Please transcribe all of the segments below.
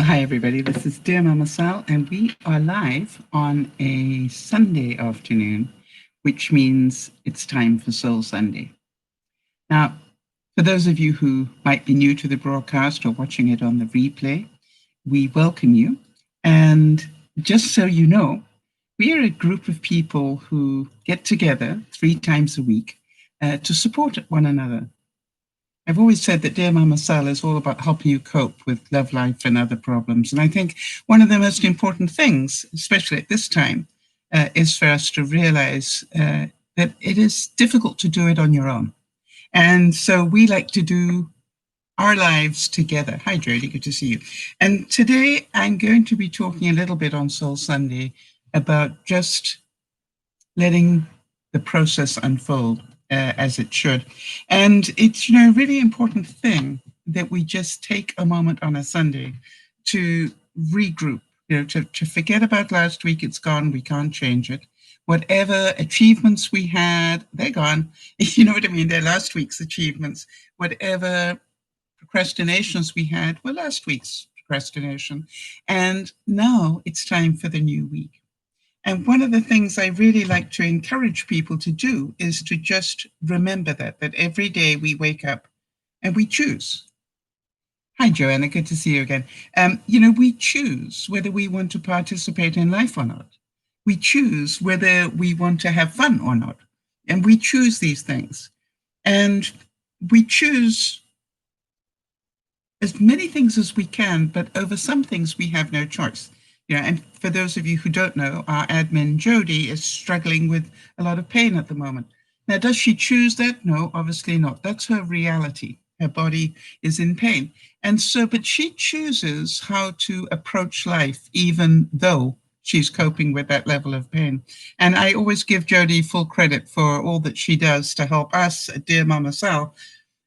Hi, everybody. This is Dear Mama Sal, and we are live on a Sunday afternoon, which means it's time for Soul Sunday. Now, for those of you who might be new to the broadcast or watching it on the replay, we welcome you. And just so you know, we are a group of people who get together 3 times a week to support one another. I've always said that Dear Mama Sal is all about helping you cope with love life and other problems. And I think one of the most important things, especially at this time, is for us to realize that it is difficult to do it on your own. And so we like to do our lives together. Hi, Jody, good to see you. And today I'm going to be talking a little bit on Soul Sunday about just letting the process unfold as it should. And it's, a really important thing that we just take a moment on a Sunday to regroup, to forget about last week. It's gone. We can't change it. Whatever achievements we had, they're gone. You know what I mean? They're last week's achievements. Whatever procrastinations we had were last week's procrastination. And now it's time for the new week. And one of the things I really like to encourage people to do is to just remember that every day we wake up and we choose. Hi, Joanna, good to see you again. We choose whether we want to participate in life or not. We choose whether we want to have fun or not. And we choose these things. And we choose as many things as we can, but over some things we have no choice. And for those of you who don't know, our admin, Jody, is struggling with a lot of pain at the moment. Now, does she choose that? No, obviously not. That's her reality. Her body is in pain. And so, but she chooses how to approach life, even though she's coping with that level of pain. And I always give Jody full credit for all that she does to help us at Dear Mama Sal.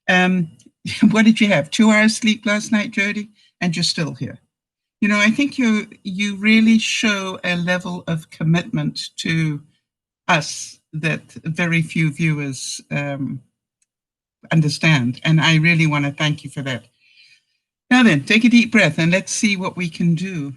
What did you have? 2 hours sleep last night, Jody? And you're still here. I think you really show a level of commitment to us that very few viewers understand. And I really want to thank you for that. Now then, take a deep breath and let's see what we can do.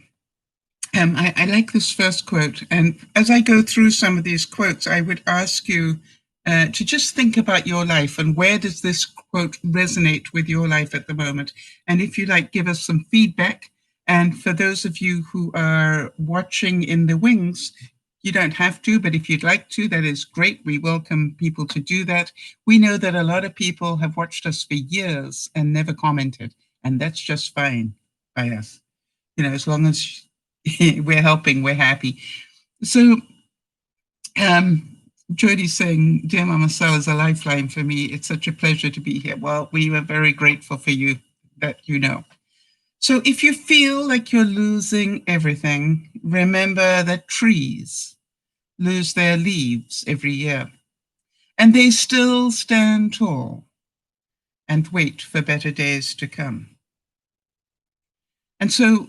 I like this first quote. And as I go through some of these quotes, I would ask you to just think about your life and where does this quote resonate with your life at the moment? And if you like, give us some feedback. And for those of you who are watching in the wings, you don't have to, but if you'd like to, that is great. We welcome people to do that. We know that a lot of people have watched us for years and never commented, and that's just fine by us. As long as we're helping, we're happy. So Jody's saying, Dear Mama Sal is a lifeline for me. It's such a pleasure to be here. Well, we were very grateful for you that you know. So if you feel like you're losing everything, remember that trees lose their leaves every year, and they still stand tall and wait for better days to come. And so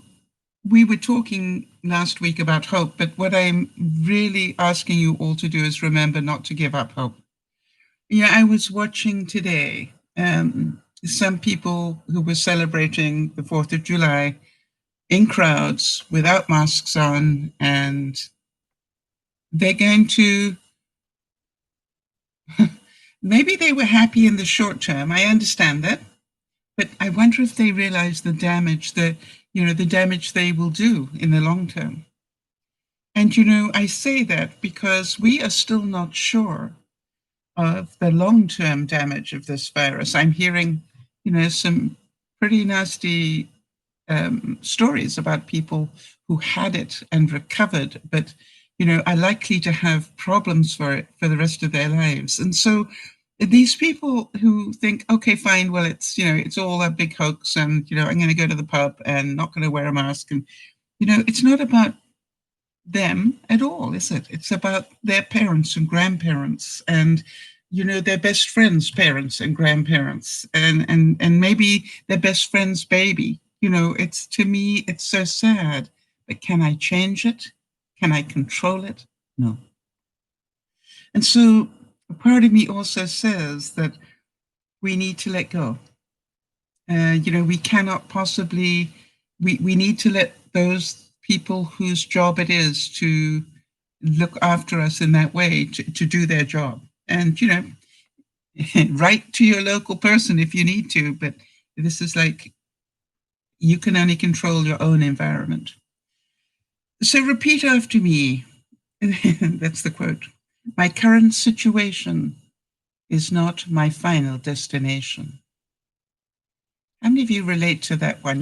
we were talking last week about hope, but what I'm really asking you all to do is remember not to give up hope. I was watching today some people who were celebrating the 4th of July in crowds without masks on, and they're going to, maybe they were happy in the short term. I understand that, but I wonder if they realize the damage that, the damage they will do in the long term. And, I say that because we are still not sure of the long-term damage of this virus. I'm hearing some pretty nasty stories about people who had it and recovered, but, are likely to have problems for it for the rest of their lives. And so these people who think, okay, fine, well, it's all a big hoax and, I'm going to go to the pub and not going to wear a mask. And, it's not about them at all, is it? It's about their parents and grandparents and their best friend's parents and grandparents and maybe their best friend's baby. It's, to me, it's so sad. But can I change it? Can I control it? No. And so a part of me also says that we need to let go. We cannot possibly we need to let those people whose job it is to look after us in that way to do their job. And, write to your local person if you need to, but this is like, you can only control your own environment. So repeat after me. That's the quote. My current situation is not my final destination. How many of you relate to that one?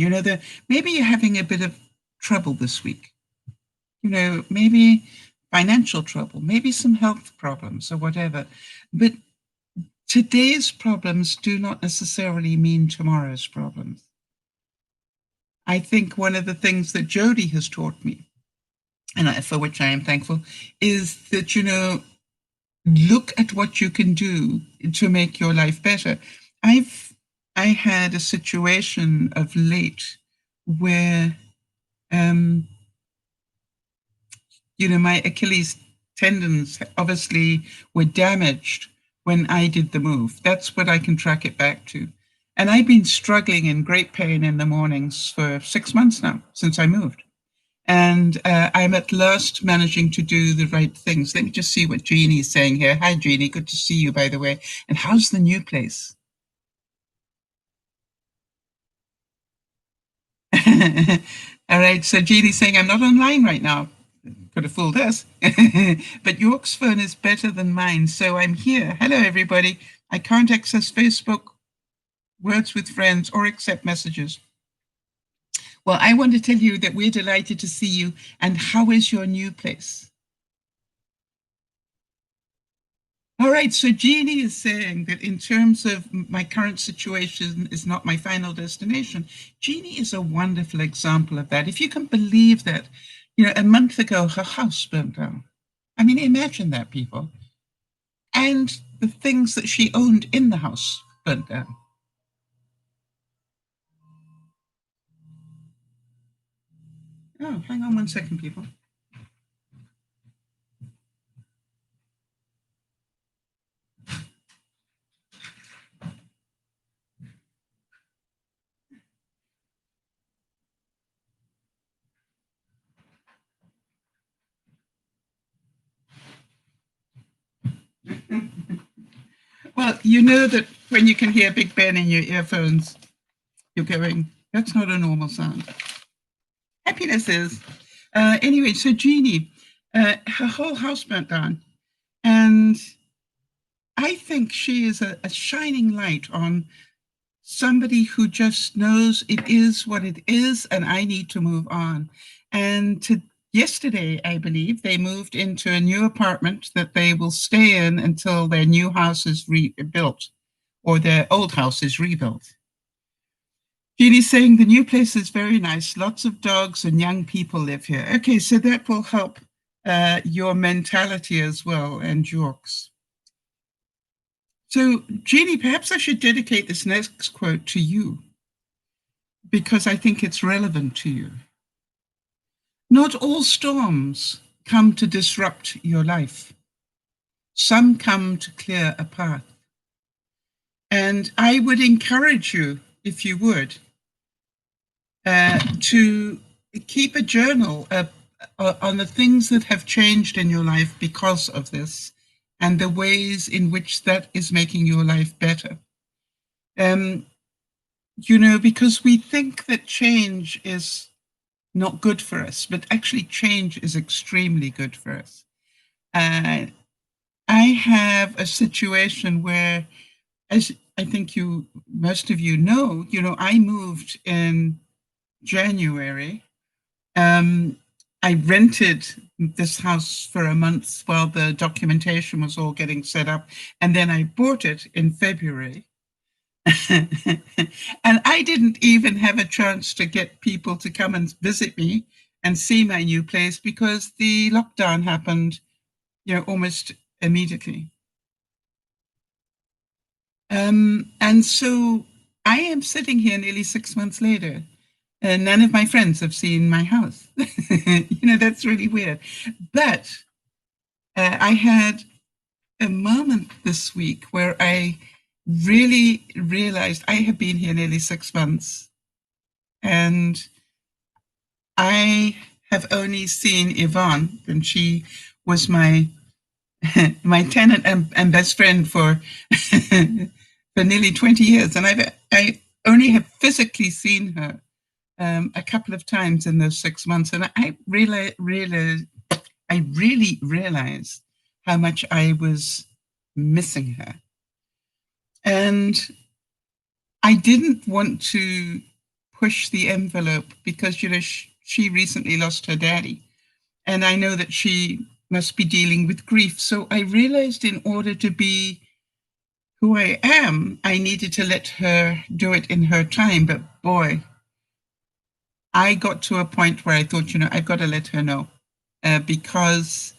Maybe you're having a bit of trouble this week. Maybe financial trouble, maybe some health problems or whatever. But today's problems do not necessarily mean tomorrow's problems. I think one of the things that Jody has taught me, and for which I am thankful, is that, look at what you can do to make your life better. I had a situation of late where, my Achilles tendons obviously were damaged when I did the move. That's what I can track it back to. And I've been struggling in great pain in the mornings for 6 months now, since I moved. And I'm at last managing to do the right things. Let me just see what Jeannie's saying here. Hi, Jeannie. Good to see you, by the way. And how's the new place? All right. So Jeannie's saying, I'm not online right now. Could have fooled us. But York's phone is better than mine. So I'm here. Hello, everybody. I can't access Facebook, Words with Friends, or accept messages. Well, I want to tell you that we're delighted to see you. And how is your new place? All right, so Jeannie is saying that in terms of my current situation is not my final destination. Jeannie is a wonderful example of that. If you can believe that, a month ago, her house burned down. I mean, imagine that, people. And the things that she owned in the house burnt down. Oh, hang on one second, people. Well, you know that when you can hear Big Ben in your earphones, you're going, that's not a normal sound. Happiness is. Anyway, so Jeannie, her whole house burnt down. And I think she is a shining light on somebody who just knows it is what it is and I need to move on. And yesterday, I believe, they moved into a new apartment that they will stay in until their new house is rebuilt or their old house is rebuilt. Jeannie's saying the new place is very nice. Lots of dogs and young people live here. Okay, so that will help your mentality as well and York's. So, Jeannie, perhaps I should dedicate this next quote to you because I think it's relevant to you. Not all storms come to disrupt your life. Some come to clear a path. And I would encourage you, if you would, to keep a journal on the things that have changed in your life because of this and the ways in which that is making your life better. Because we think that change is not good for us, but actually change is extremely good for us. I have a situation where, as I think most of you know, I moved in January. I rented this house for a month while the documentation was all getting set up, and then I bought it in February. And I didn't even have a chance to get people to come and visit me and see my new place because the lockdown happened, almost immediately. And so I am sitting here nearly 6 months later, and none of my friends have seen my house. That's really weird. But I had a moment this week where I really realized I have been here nearly 6 months. And I have only seen Yvonne, and she was my my tenant and best friend for for nearly 20 years, and I only have physically seen her a couple of times in those 6 months, and I really realized how much I was missing her, and I didn't want to push the envelope because she recently lost her daddy, and I know that she must be dealing with grief. So I realized in order to be who I am, I needed to let her do it in her time. But boy, I got to a point where I thought, I've got to let her know because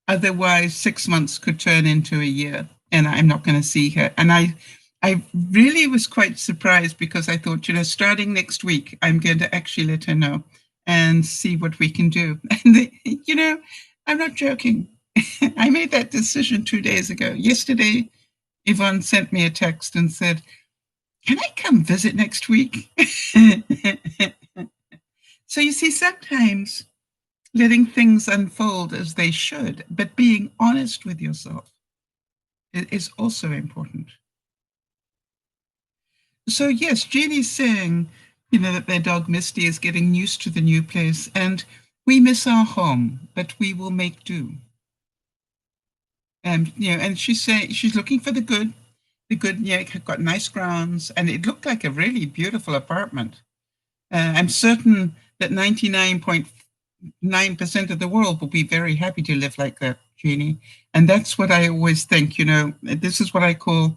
otherwise 6 months could turn into a year and I'm not going to see her. And I really was quite surprised because I thought, starting next week, I'm going to actually let her know and see what we can do. And, I'm not joking. I made that decision 2 days ago. Yesterday, Yvonne sent me a text and said, can I come visit next week? So you see, sometimes letting things unfold as they should, but being honest with yourself is also important. So yes, Jeannie's saying, that their dog Misty is getting used to the new place, and we miss our home, but we will make do. And and she's saying she's looking for the good. It got nice grounds, and it looked like a really beautiful apartment. I'm certain that 99.9% of the world will be very happy to live like that, Jeannie. And that's what I always think, this is what I call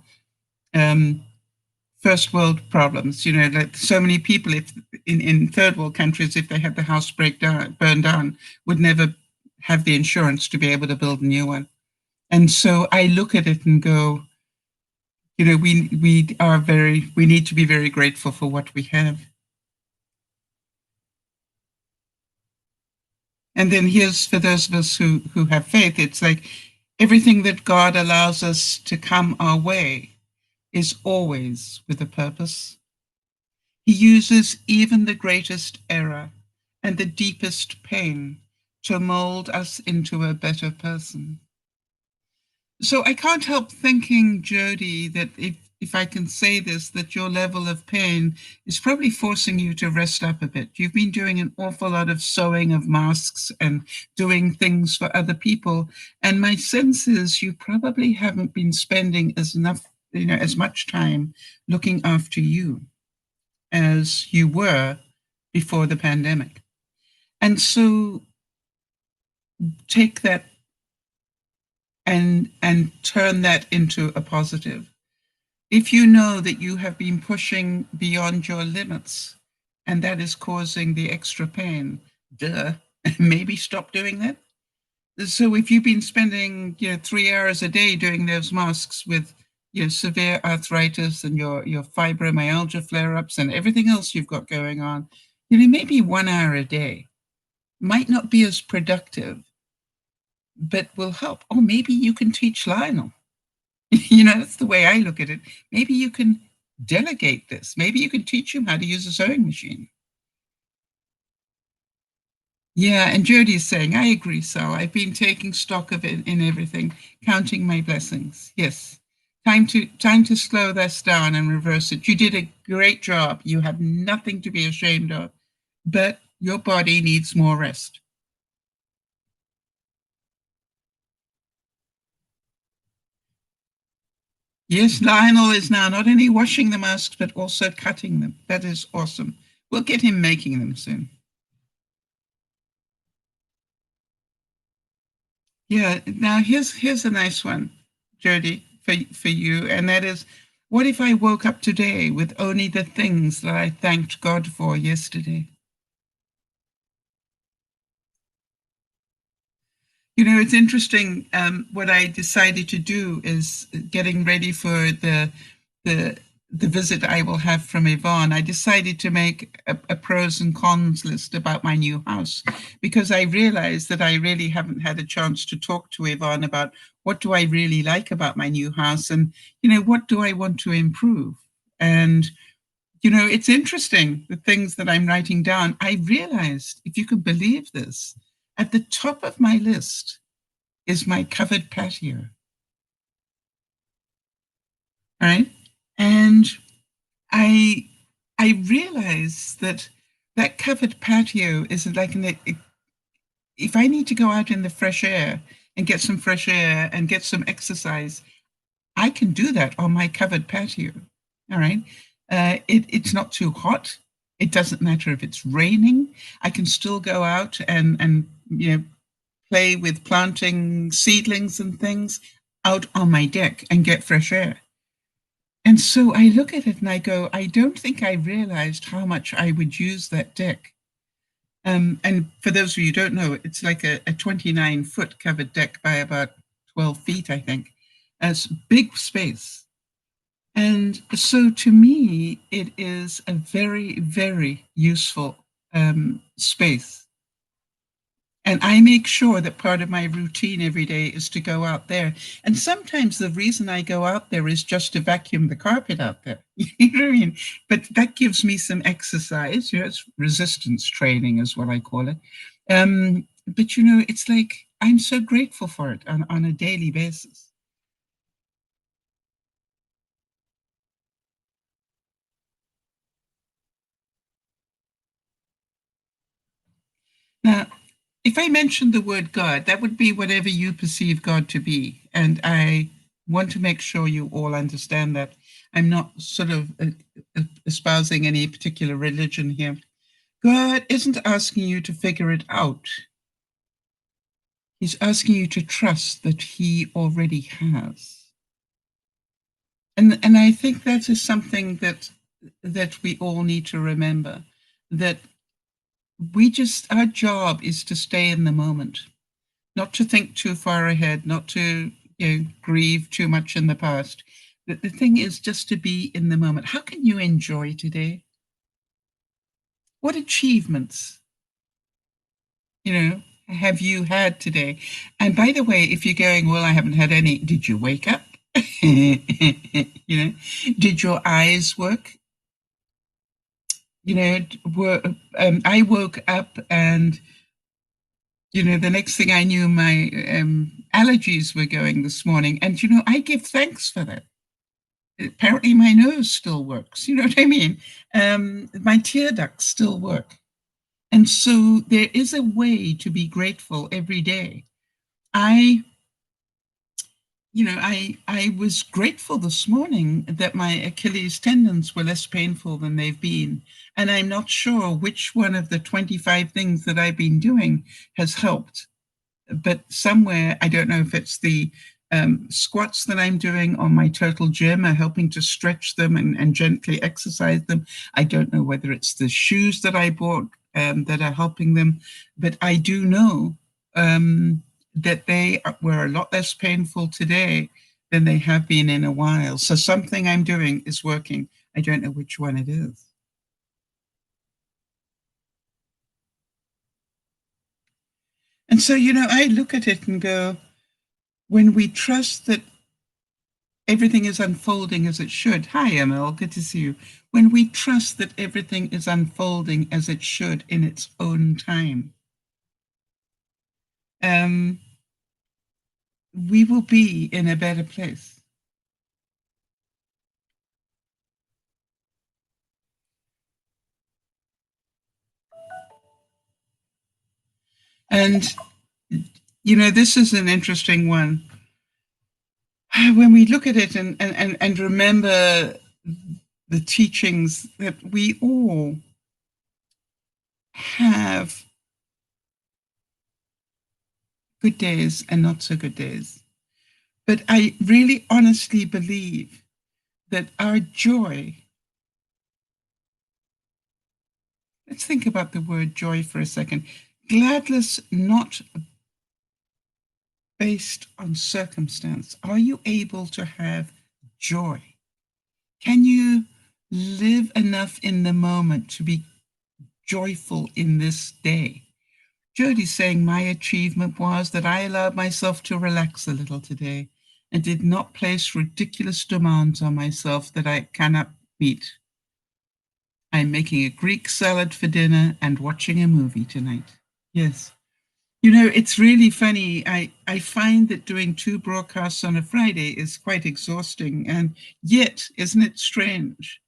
first world problems. Like so many people, if in third world countries, if they had the house burned down, would never have the insurance to be able to build a new one. And so I look at it and go, we need to be very grateful for what we have. And then here's for those of us who have faith, it's like everything that God allows us to come our way is always with a purpose. He uses even the greatest error and the deepest pain to mold us into a better person. So I can't help thinking, Jody, that if I can say this, that your level of pain is probably forcing you to rest up a bit. You've been doing an awful lot of sewing of masks and doing things for other people. And my sense is you probably haven't been spending as much time looking after you as you were before the pandemic. And so take that and turn that into a positive. If you know that you have been pushing beyond your limits and that is causing the extra pain, maybe stop doing that. So if you've been spending 3 hours a day doing those masks with severe arthritis and your fibromyalgia flare-ups and everything else you've got going on, maybe 1 hour a day might not be as productive, but will help. Or maybe you can teach Lionel. That's the way I look at it. Maybe you can delegate this. Maybe you can teach him how to use a sewing machine. Yeah, and Jody's saying, I agree, Sal. I've been taking stock of it in everything, counting my blessings. Yes. Time to slow this down and reverse it. You did a great job. You have nothing to be ashamed of, but your body needs more rest. Yes, Lionel is now not only washing the masks, but also cutting them. That is awesome. We'll get him making them soon. Yeah, now here's a nice one, Jody, for you, and that is, what if I woke up today with only the things that I thanked God for yesterday? It's interesting. What I decided to do is getting ready for the visit I will have from Yvonne. I decided to make a pros and cons list about my new house because I realized that I really haven't had a chance to talk to Yvonne about what do I really like about my new house and what do I want to improve. And it's interesting, the things that I'm writing down. I realized, if you could believe this, at the top of my list is my covered patio. Right? And I I realized that that covered patio is like if I need to go out in the fresh air and get some fresh air and get some exercise, I can do that on my covered patio. All right. It's not too hot. It doesn't matter if it's raining. I can still go out and play with planting seedlings and things out on my deck and get fresh air. And so I look at it and I go, I don't think I realized how much I would use that deck. And for those of you who don't know, it's like a 29-foot covered deck by about 12 feet, I think. It's big space. And so to me, it is a very, very useful space. And I make sure that part of my routine every day is to go out there. And sometimes the reason I go out there is just to vacuum the carpet out there. You know what I mean? But that gives me some exercise. It's resistance training is what I call it. But it's like I'm so grateful for it on a daily basis. Now, if I mentioned the word God, that would be whatever you perceive God to be. And I want to make sure you all understand that. I'm not sort of espousing any particular religion here. God isn't asking you to figure it out. He's asking you to trust that he already has. And I think that is something that we all need to remember, that our job is to stay in the moment, not to think too far ahead, not to grieve too much in the past. The thing is just to be in the moment. How can you enjoy today? What achievements, have you had today? And by the way, if you're going, well, I haven't had any, did you wake up? Did your eyes work? I woke up and the next thing I knew, my allergies were going this morning. And, I give thanks for that. Apparently my nose still works. You know what I mean? My tear ducts still work. And so there is a way to be grateful every day. I was grateful this morning that my Achilles tendons were less painful than they've been. And I'm not sure which one of the 25 things that I've been doing has helped. But somewhere, I don't know if it's the squats that I'm doing on my total gym are helping to stretch them and gently exercise them. I don't know whether it's the shoes that I bought that are helping them. But I do know that they were a lot less painful today than they have been in a while. So something I'm doing is working. I don't know which one it is. And so, I look at it and go, when we trust that everything is unfolding as it should. Hi, Emil, good to see you. When we trust that everything is unfolding as it should in its own time, we will be in a better place. And, this is an interesting one. When we look at it and remember the teachings that we all have good days and not so good days. But I really honestly believe that our joy, let's think about the word joy for a second. Gladness not based on circumstance. Are you able to have joy? Can you live enough in the moment to be joyful in this day? Jody's saying my achievement was that I allowed myself to relax a little today and did not place ridiculous demands on myself that I cannot meet. I'm making a Greek salad for dinner and watching a movie tonight. Yes. You know, it's really funny. I find that doing 2 broadcasts on a Friday is quite exhausting. And yet, isn't it strange?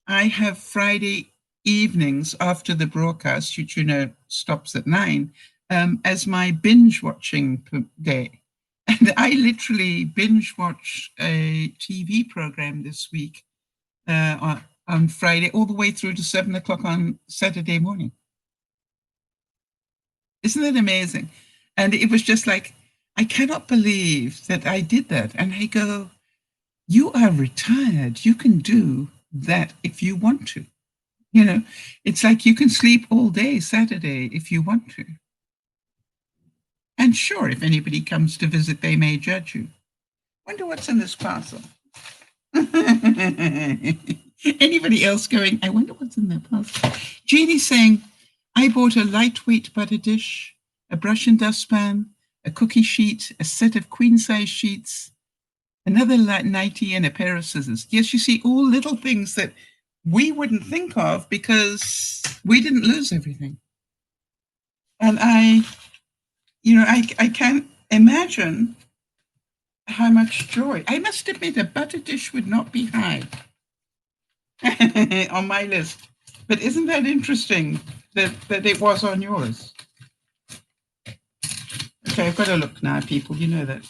I have Friday evenings after the broadcast, which, stops at 9, as my binge watching day. And I literally binge watched a TV program this week on Friday, all the way through to 7 o'clock on Saturday morning. Isn't that amazing? And it was just like, I cannot believe that I did that. And I go, you are retired. You can do that if you want to. It's like you can sleep all day Saturday if you want to. And sure, if anybody comes to visit, they may judge you. Wonder what's in this parcel. Anybody else going, I wonder what's in that parcel. Jeannie's saying, I bought a lightweight butter dish, a brush and dustpan, a cookie sheet, a set of queen-size sheets, another nightie, and a pair of scissors. Yes, you see, all little things that we wouldn't think of because we didn't lose everything. And I can't imagine how much joy. I must admit, a butter dish would not be high on my list. But isn't that interesting that it was on yours? Okay, I've got to look now, people. You know that.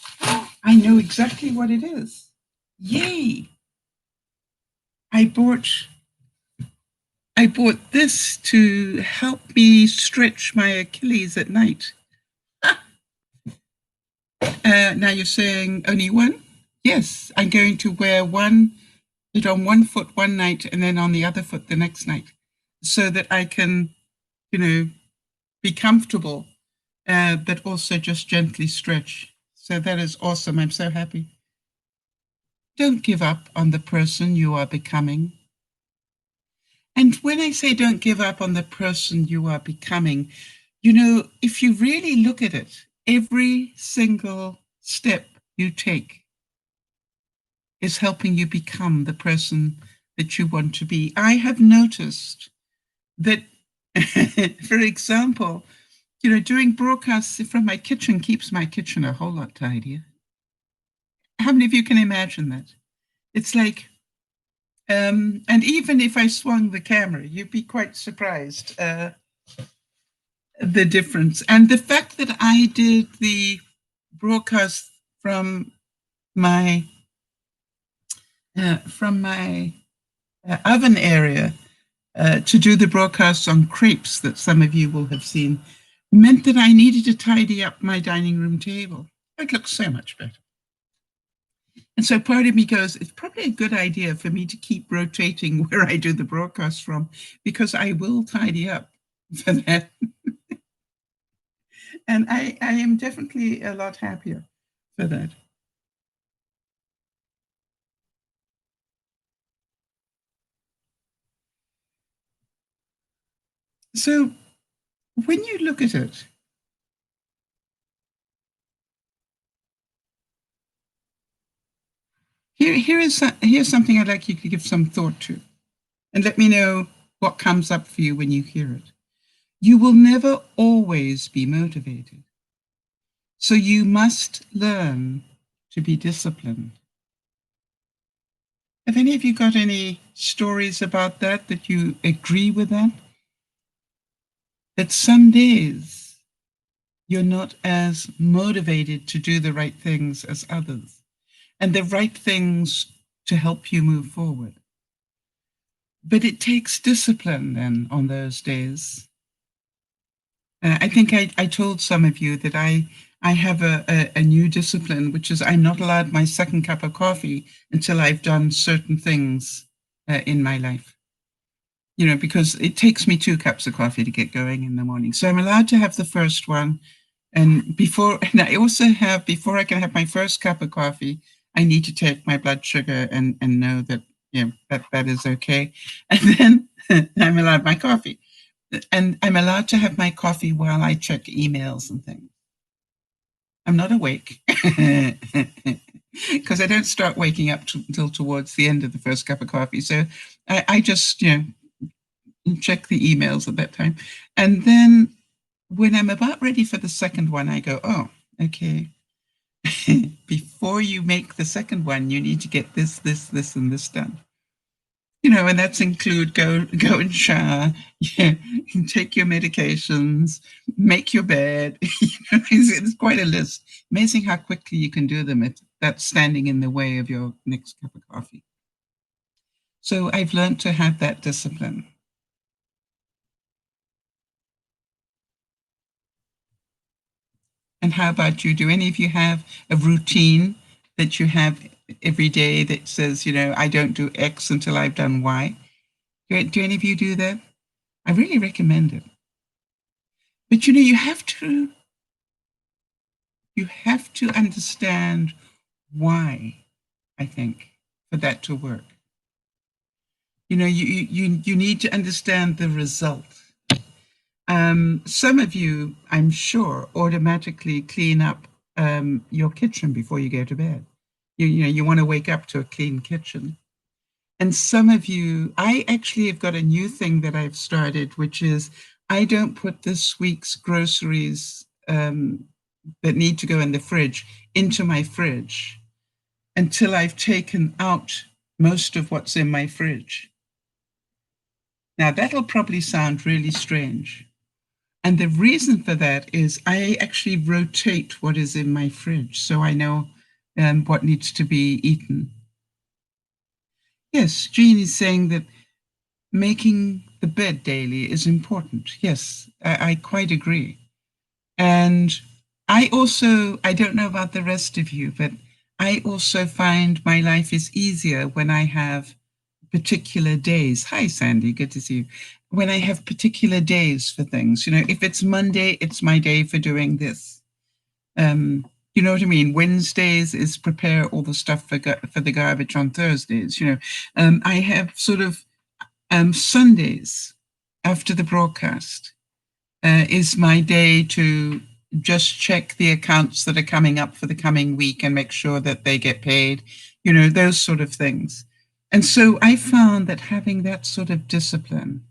I know exactly what it is. Yay! I bought this to help me stretch my Achilles at night. Now you're saying only one? Yes, I'm going to wear it on one foot one night and then on the other foot the next night, so that I can, be comfortable, but also just gently stretch. So that is awesome. I'm so happy. Don't give up on the person you are becoming. And when I say don't give up on the person you are becoming, if you really look at it, every single step you take is helping you become the person that you want to be. I have noticed that, for example, doing broadcasts from my kitchen keeps my kitchen a whole lot tidier. How many of you can imagine that? It's like, and even if I swung the camera, you'd be quite surprised the difference. And the fact that I did the broadcast from my oven area to do the broadcasts on crepes that some of you will have seen meant that I needed to tidy up my dining room table. It looks so much better. And so part of me goes, it's probably a good idea for me to keep rotating where I do the broadcast from, because I will tidy up for that. And I am definitely a lot happier for that. So when you look at it, here's something I'd like you to give some thought to, and let me know what comes up for you when you hear it. You will never always be motivated. So you must learn to be disciplined. Have any of you got any stories about that you agree with that? That some days you're not as motivated to do the right things as others, and the right things to help you move forward. But it takes discipline then on those days. I think I told some of you that I have a new discipline, which is I'm not allowed my second cup of coffee until I've done certain things in my life. Because it takes me 2 cups of coffee to get going in the morning. So I'm allowed to have the first one. And I also have, before I can have my first cup of coffee, I need to take my blood sugar and know that, that is okay. And then I'm allowed my coffee. And I'm allowed to have my coffee while I check emails and things. I'm not awake because I don't start waking up until towards the end of the first cup of coffee. So I just, check the emails at that time. And then when I'm about ready for the second one, I go, oh, okay. Before you make the second one, you need to get this, and this done. And that's include go and shower, take your medications, make your bed. It's quite a list. Amazing how quickly you can do them if that's standing in the way of your next cup of coffee. So I've learned to have that discipline. And how about you? Do any of you have a routine that you have every day that says, I don't do X until I've done Y? Do any of you do that? I really recommend it. But you have to understand why, I think, for that to work. You need to understand the result. Some of you, I'm sure, automatically clean up your kitchen before you go to bed. You want to wake up to a clean kitchen. And some of you, I actually have got a new thing that I've started, which is I don't put this week's groceries that need to go in the fridge into my fridge until I've taken out most of what's in my fridge. Now, that'll probably sound really strange. And the reason for that is I actually rotate what is in my fridge, so I know what needs to be eaten. Yes, Jean is saying that making the bed daily is important. Yes, I quite agree. And I don't know about the rest of you, but I also find my life is easier when I have particular days. Hi, Sandy, good to see you. When I have particular days for things, if it's Monday, it's my day for doing this. You know what I mean? Wednesdays is prepare all the stuff for the garbage on Thursdays. I have sort of Sundays after the broadcast is my day to just check the accounts that are coming up for the coming week and make sure that they get paid, those sort of things. And so I found that having that sort of discipline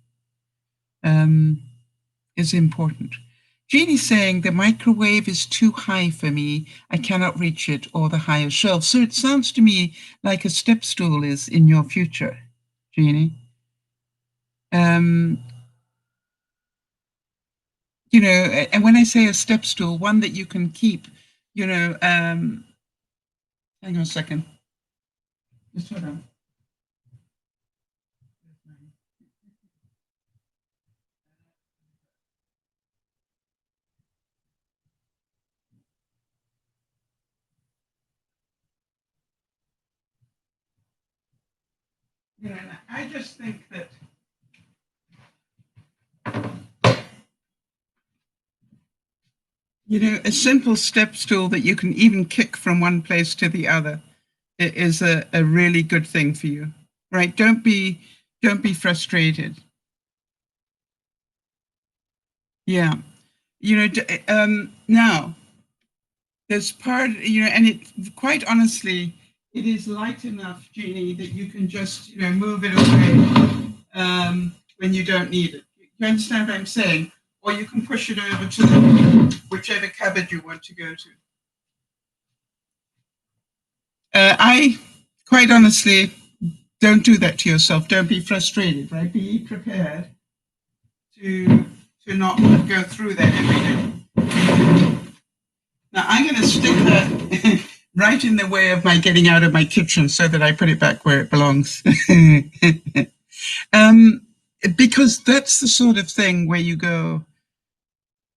is important. Jeannie's saying the microwave is too high for me. I cannot reach it or the higher shelf. So it sounds to me like a step stool is in your future, Jeannie. And when I say a step stool, one that you can keep, hang on a second. Just hold on. I just think that a simple step stool that you can even kick from one place to the other is a really good thing for you, right? Don't be frustrated. Yeah, now there's part, and it quite honestly, it is light enough, Jeannie, that you can just move it away when you don't need it. You understand what I'm saying? Or you can push it over to whichever cupboard you want to go to. I quite honestly don't do that to yourself. Don't be frustrated, right? Be prepared to not go through that every day. Now I'm going to stick that right in the way of my getting out of my kitchen so that I put it back where it belongs. Because that's the sort of thing where you go,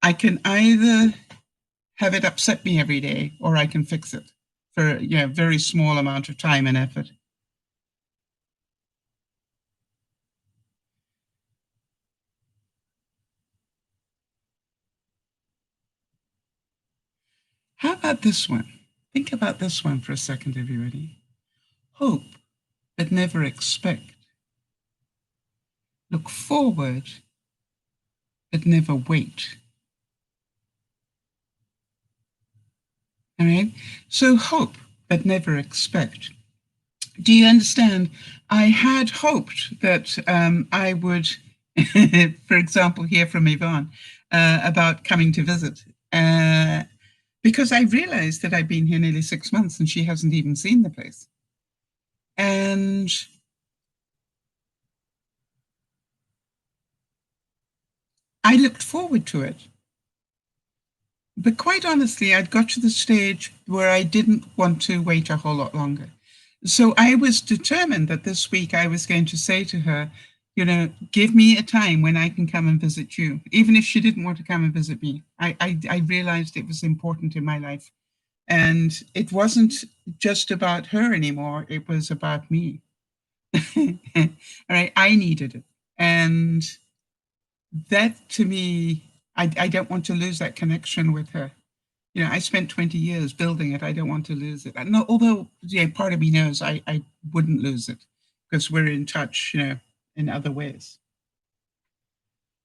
I can either have it upset me every day or I can fix it for a very small amount of time and effort. How about this one? Think about this one for a second, everybody. Hope, but never expect. Look forward, but never wait. All right? So hope, but never expect. Do you understand? I had hoped that I would For example, here from Yvonne about coming to visit. Because I realized that I've been here nearly 6 months and she hasn't even seen the place. And I looked forward to it. But quite honestly, I'd got to the stage where I didn't want to wait a whole lot longer. So I was determined that this week I was going to say to her, give me a time when I can come and visit you, even if she didn't want to come and visit me. I realized it was important in my life. And it wasn't just about her anymore. It was about me. All right. I needed it. And that to me, I don't want to lose that connection with her. I spent 20 years building it. I don't want to lose it. No, although part of me knows I wouldn't lose it because we're in touch, in other ways.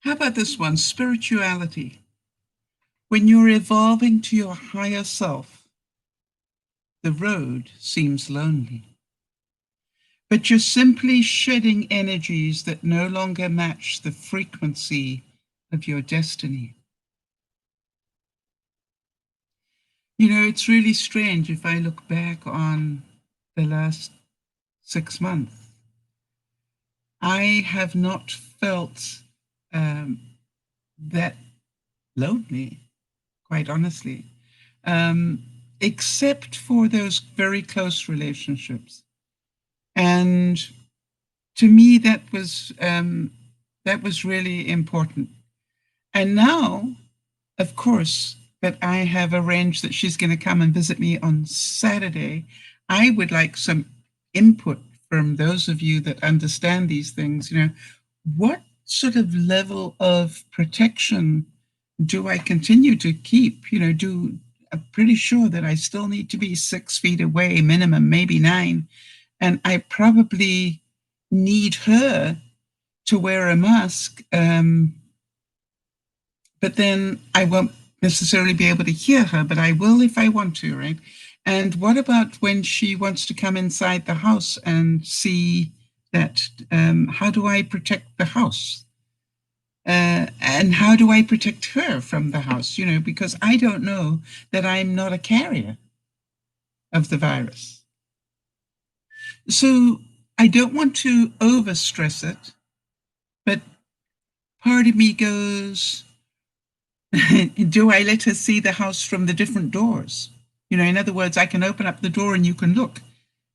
How about this one? Spirituality. When you're evolving to your higher self, the road seems lonely. But you're simply shedding energies that no longer match the frequency of your destiny. It's really strange if I look back on the last 6 months. I have not felt that lonely, quite honestly, except for those very close relationships. And to me, that was really important. And now, of course, that I have arranged that she's going to come and visit me on Saturday, I would like some input from those of you that understand these things. What sort of level of protection do I continue to keep? I'm pretty sure that I still need to be 6 feet away, minimum, maybe 9. And I probably need her to wear a mask. But then I won't necessarily be able to hear her, but I will if I want to, right? And what about when she wants to come inside the house and see that? How do I protect the house? And how do I protect her from the house? Because I don't know that I'm not a carrier of the virus. So I don't want to overstress it, but part of me goes, do I let her see the house from the different doors? In other words, I can open up the door and you can look,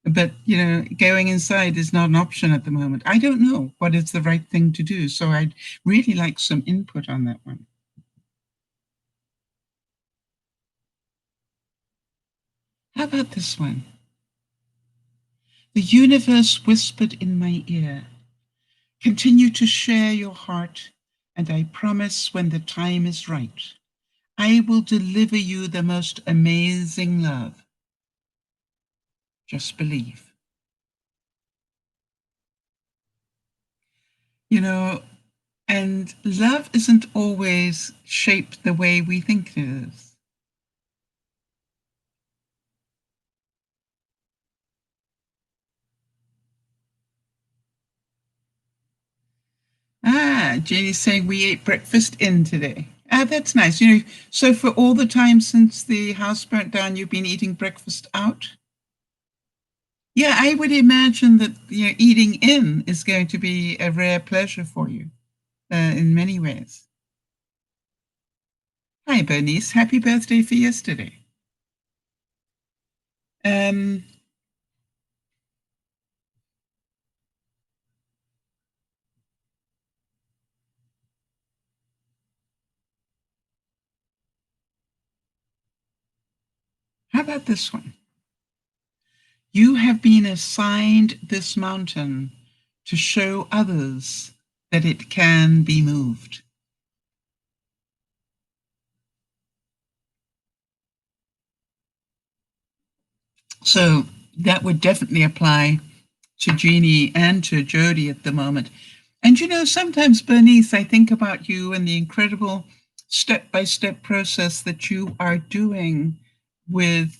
but, going inside is not an option at the moment. I don't know what is the right thing to do. So I'd really like some input on that one. How about this one? The universe whispered in my ear, continue to share your heart, and I promise when the time is right, I will deliver you the most amazing love. Just believe. And love isn't always shaped the way we think it is. Jeannie's saying we ate breakfast in today. That's nice. So for all the time since the house burnt down, you've been eating breakfast out? Yeah, I would imagine that eating in is going to be a rare pleasure for you in many ways. Hi, Bernice. Happy birthday for yesterday. How about this one? You have been assigned this mountain to show others that it can be moved. So that would definitely apply to Jeannie and to Jody at the moment. And sometimes, Bernice, I think about you and the incredible step-by-step process that you are doing with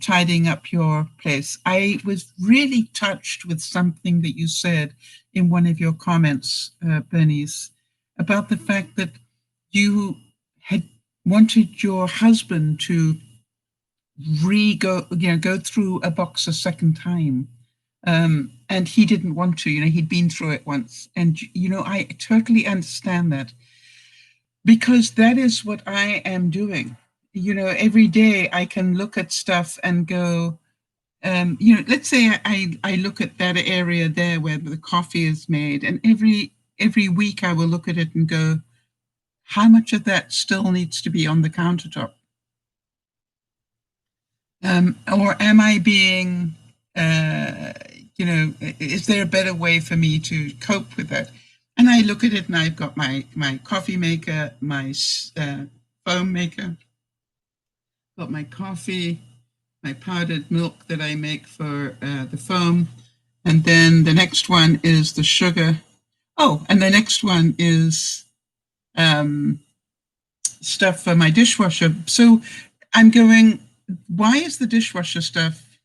tidying up your place. I was really touched with something that you said in one of your comments, Bernice, about the fact that you had wanted your husband to go through a box a second time. And he didn't want to, he'd been through it once. And, I totally understand that, because that is what I am doing. Every day I can look at stuff and go, let's say I look at that area there where the coffee is made, and every week I will look at it and go, how much of that still needs to be on the countertop? Or am I being, is there a better way for me to cope with that? And I look at it and I've got my coffee maker, my foam maker, got my coffee, my powdered milk that I make for the foam. And then the next one is the sugar. Oh, and the next one is stuff for my dishwasher. So I'm going, why is the dishwasher stuff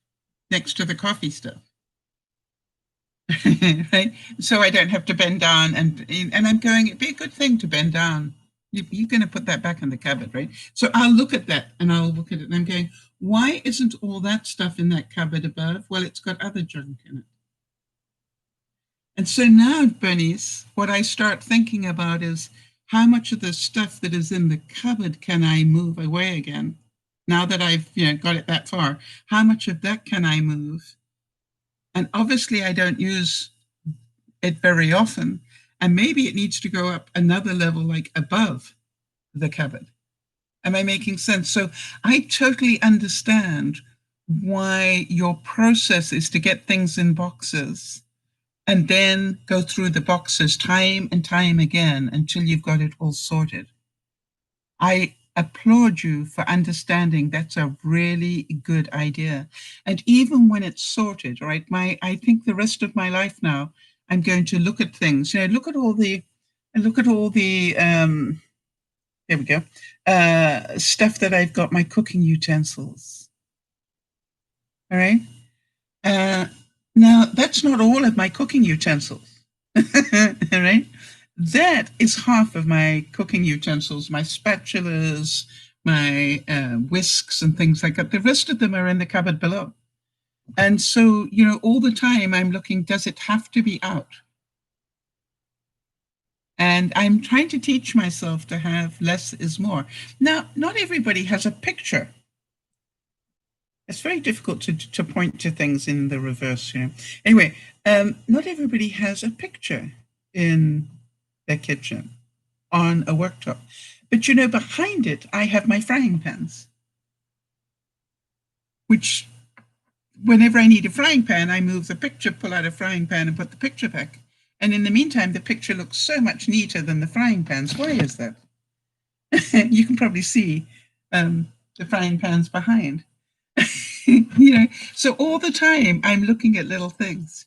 next to the coffee stuff? Right? So I don't have to bend down, and I'm going, it'd be a good thing to bend down. You're going to put that back in the cupboard, right? So I'll look at that and I'll look at it and I'm going, why isn't all that stuff in that cupboard above? Well, it's got other junk in it. And so now, Bernice, what I start thinking about is, how much of the stuff that is in the cupboard can I move away again? Now that I've got it that far, how much of that can I move? And obviously I don't use it very often. And maybe it needs to go up another level, like above the cupboard. Am I making sense? So I totally understand why your process is to get things in boxes and then go through the boxes time and time again until you've got it all sorted. I applaud you for understanding that's a really good idea. And even when it's sorted, right, I think the rest of my life now, I'm going to look at things, look at all the there we go, stuff that I've got, my cooking utensils. All right. Now, that's not all of my cooking utensils. All right. That is half of my cooking utensils, my spatulas, my whisks and things like that. The rest of them are in the cupboard below. And so, all the time I'm looking, does it have to be out? And I'm trying to teach myself to have less is more. Now, not everybody has a picture. It's very difficult to point to things in the reverse. Anyway, not everybody has a picture in their kitchen on a worktop. But behind it, I have my frying pans, which whenever I need a frying pan, I move the picture, pull out a frying pan and put the picture back. And in the meantime, the picture looks so much neater than the frying pans. Why is that? You can probably see the frying pans behind. So all the time I'm looking at little things.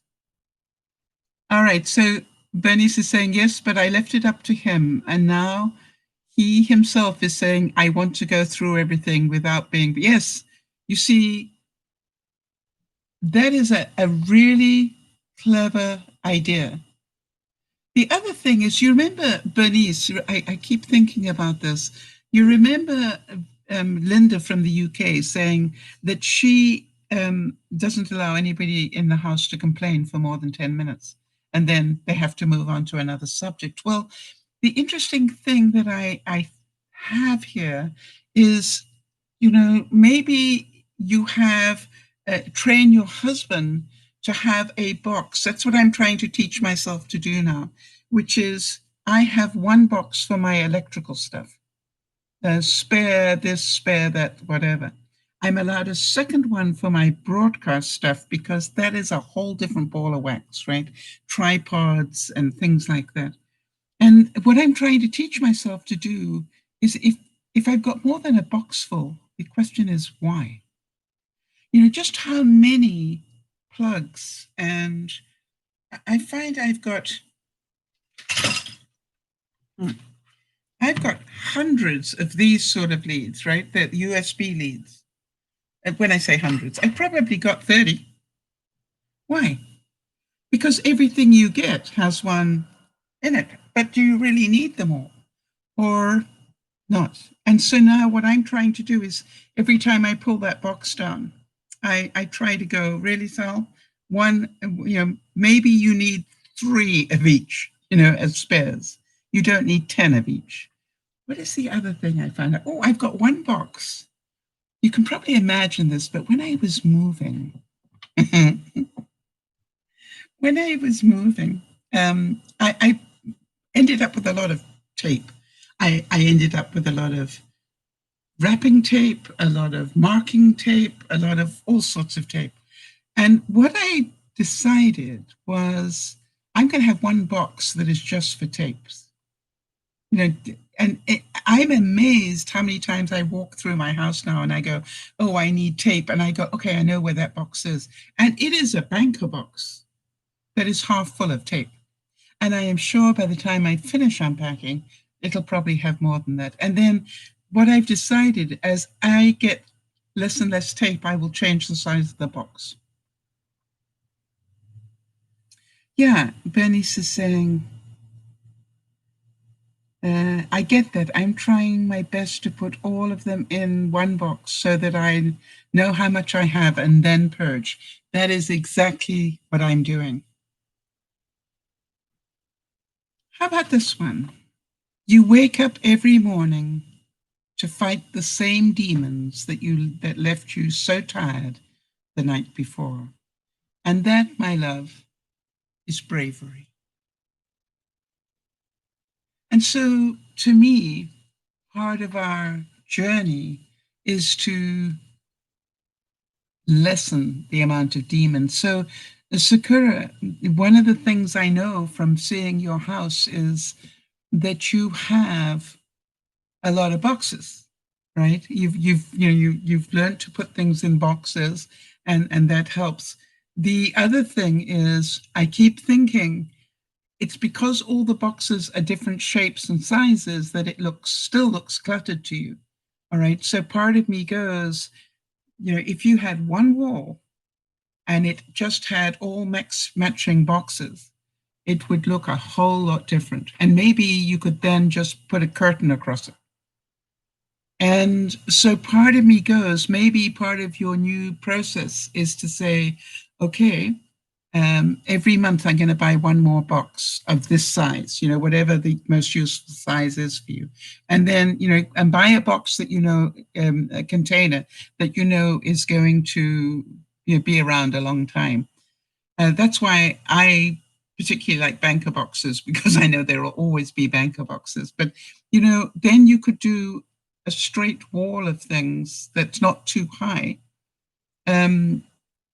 All right, so Bernice is saying, yes, but I left it up to him. And now he himself is saying, I want to go through everything without being, yes, you see, that is a really clever idea. The other thing is, you remember, Bernice, I keep thinking about this. You remember Linda from the UK saying that she doesn't allow anybody in the house to complain for more than 10 minutes, and then they have to move on to another subject. Well, the interesting thing that I have here is, maybe you have train your husband to have a box. That's what I'm trying to teach myself to do now, which is I have one box for my electrical stuff. Spare this, spare that, whatever. I'm allowed a second one for my broadcast stuff, because that is a whole different ball of wax, right? Tripods and things like that. And what I'm trying to teach myself to do is, if I've got more than a box full, the question is why? Just how many plugs, and I find I've got hundreds of these sort of leads, right? The USB leads. And when I say hundreds, I probably got 30. Why? Because everything you get has one in it. but do you really need them all or not? And so now what I'm trying to do is every time I pull that box down, I try to go, really, Sal? One, maybe you need 3 of each, as spares. You don't need 10 of each. What is the other thing I found out? Oh, I've got one box. You can probably imagine this, but when I was moving, I ended up with a lot of tape. I ended up with a lot of wrapping tape, a lot of marking tape, a lot of all sorts of tape. And what I decided was I'm going to have one box that is just for tapes. I'm amazed how many times I walk through my house now and I go, oh, I need tape. And I go, okay, I know where that box is. And it is a banker box that is half full of tape. And I am sure by the time I finish unpacking, it'll probably have more than that. And then what I've decided, as I get less and less tape, I will change the size of the box. Yeah, Bernice is saying, I get that. I'm trying my best to put all of them in one box so that I know how much I have and then purge. That is exactly what I'm doing. How about this one? You wake up every morning to fight the same demons that left you so tired the night before. And that, my love, is bravery. And so, to me, part of our journey is to lessen the amount of demons. So, Sakura, one of the things I know from seeing your house is that you have a lot of boxes, right? You've learned to put things in boxes, and that helps. The other thing is, I keep thinking it's because all the boxes are different shapes and sizes that it still looks cluttered to you. All right. So part of me goes, if you had one wall and it just had all matching boxes, it would look a whole lot different. And maybe you could then just put a curtain across it. And so part of me goes, maybe part of your new process is to say, okay, every month I'm going to buy one more box of this size, whatever the most useful size is for you. And then, and buy a box that, a container that is going to be around a long time. That's why I particularly like banker boxes, because I know there will always be banker boxes. But, then you could do a straight wall of things that's not too high. And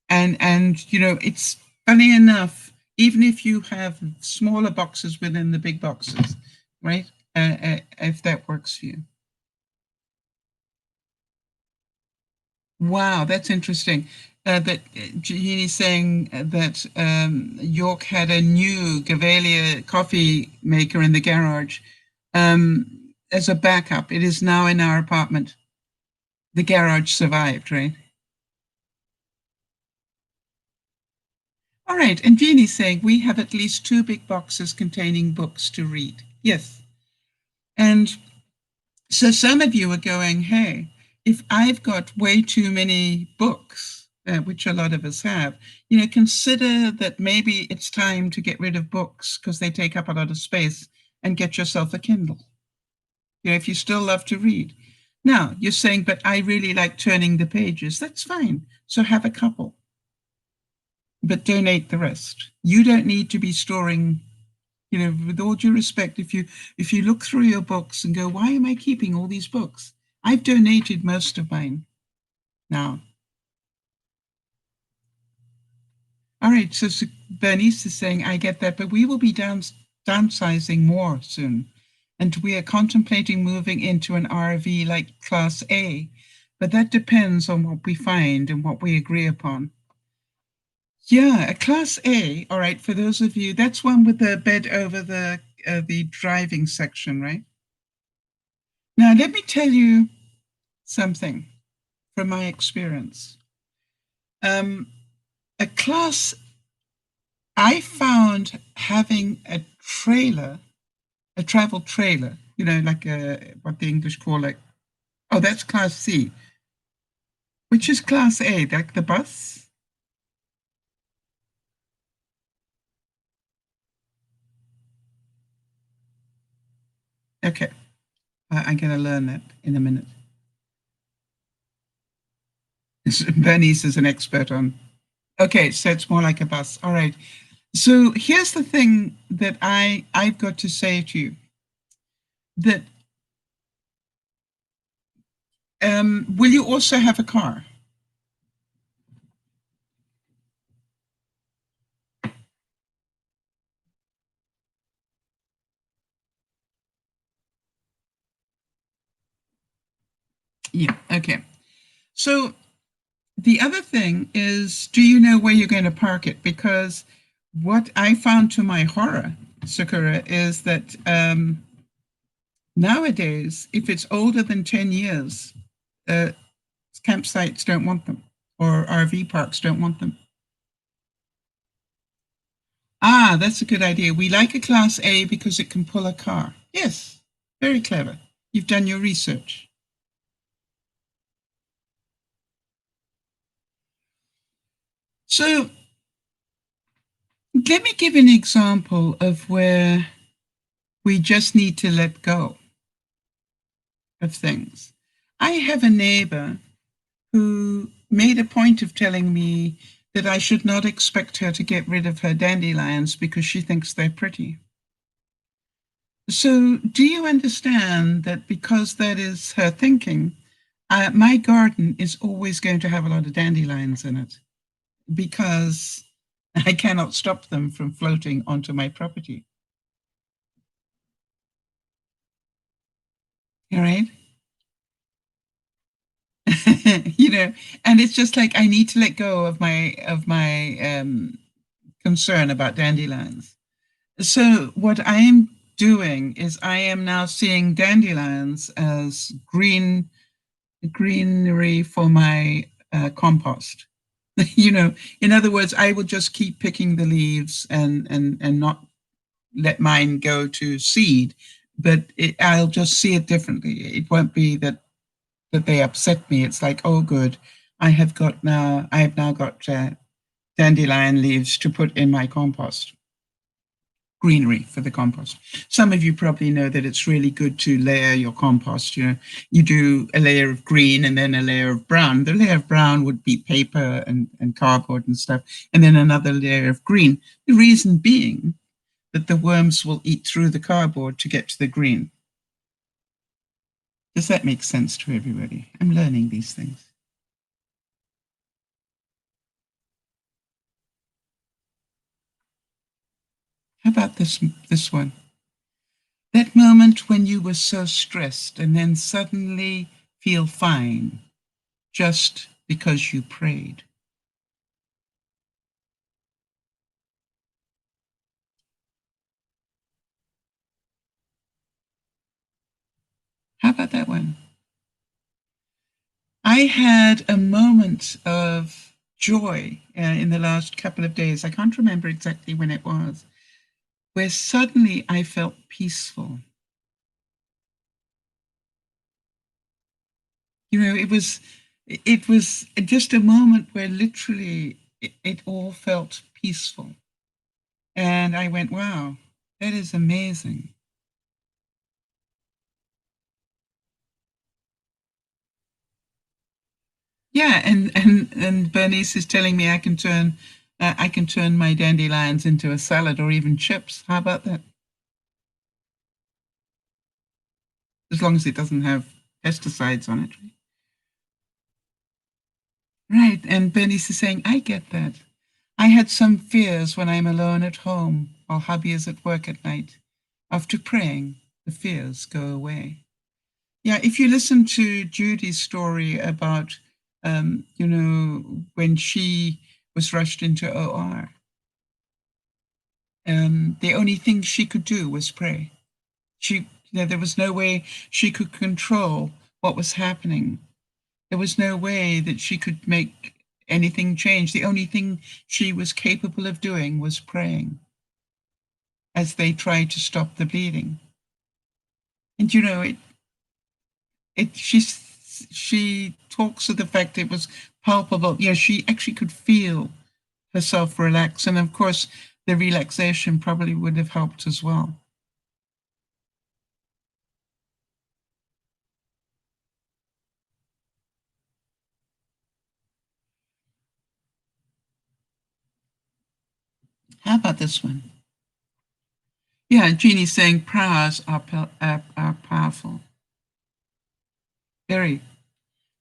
it's funny enough, even if you have smaller boxes within the big boxes, right? If that works for you. Wow, that's interesting. That Jeannie's saying that York had a new Gavalia coffee maker in the garage as a backup. It is now in our apartment. The garage survived, right? All right, and Jeannie's saying we have at least 2 big boxes containing books to read. Yes. And so some of you are going, hey, if I've got way too many books, which a lot of us have, consider that maybe it's time to get rid of books because they take up a lot of space, and get yourself a Kindle. If you still love to read. Now, you're saying, but I really like turning the pages. That's fine. So have a couple. But donate the rest. You don't need to be storing, with all due respect, if you look through your books and go, why am I keeping all these books? I've donated most of mine now. All right, so Bernice is saying, I get that, but we will be downsizing more soon. And we are contemplating moving into an RV like Class A, but that depends on what we find and what we agree upon. Yeah, a Class A, all right, for those of you, that's one with the bed over the driving section, right? Now, let me tell you something from my experience. A class, I found having a trailer a travel trailer, like what the English call oh, that's Class C. Which is Class A, like the bus? Okay, I'm going to learn that in a minute. Bernice is an expert on. Okay, so it's more like a bus. All right. So here's the thing that I've got to say to you, that will you also have a car? Yeah. Okay. So the other thing is, do you know where you're going to park it? Because what I found to my horror, Sakura, is that nowadays, if it's older than 10 years, uh, campsites don't want them, or RV parks don't want them. Ah, that's a good idea. We like a Class A because it can pull a car. Yes, very clever. You've done your research. So let me give an example of where we just need to let go of things. I have a neighbor who made a point of telling me that I should not expect her to get rid of her dandelions because she thinks they're pretty. So, do you understand that because that is her thinking, my garden is always going to have a lot of dandelions in it because I cannot stop them from floating onto my property? All right. And it's just like I need to let go of my concern about dandelions. So what I am doing is I am now seeing dandelions as greenery for my compost. In other words, I will just keep picking the leaves and not let mine go to seed, but I'll just see it differently. It won't be that they upset me. It's like, oh, good, I have now got dandelion leaves to put in my compost, greenery for the compost. Some of you probably know that it's really good to layer your compost. You do a layer of green and then a layer of brown. The layer of brown would be paper and cardboard and stuff, and then another layer of green. The reason being that the worms will eat through the cardboard to get to the green. Does that make sense to everybody? I'm learning these things. How about this one? That moment when you were so stressed and then suddenly feel fine just because you prayed. How about that one? I had a moment of joy in the last couple of days. I can't remember exactly when it was, where suddenly I felt peaceful. It was just a moment where literally it all felt peaceful. And I went, wow, that is amazing. Yeah, and Bernice is telling me I can turn my dandelions into a salad or even chips. How about that? As long as it doesn't have pesticides on it. Right. And Bernice is saying, I get that. I had some fears when I'm alone at home while hubby is at work at night. After praying, the fears go away. Yeah, if you listen to Judy's story about, when she was rushed into OR, the only thing she could do was pray. There was no way she could control what was happening. There was no way that she could make anything change. The only thing she was capable of doing was praying as they tried to stop the bleeding. And she talks of the fact it was palpable. She actually could feel herself relax. And of course, the relaxation probably would have helped as well. How about this one? Yeah, Jeannie's saying prayers are powerful. Very.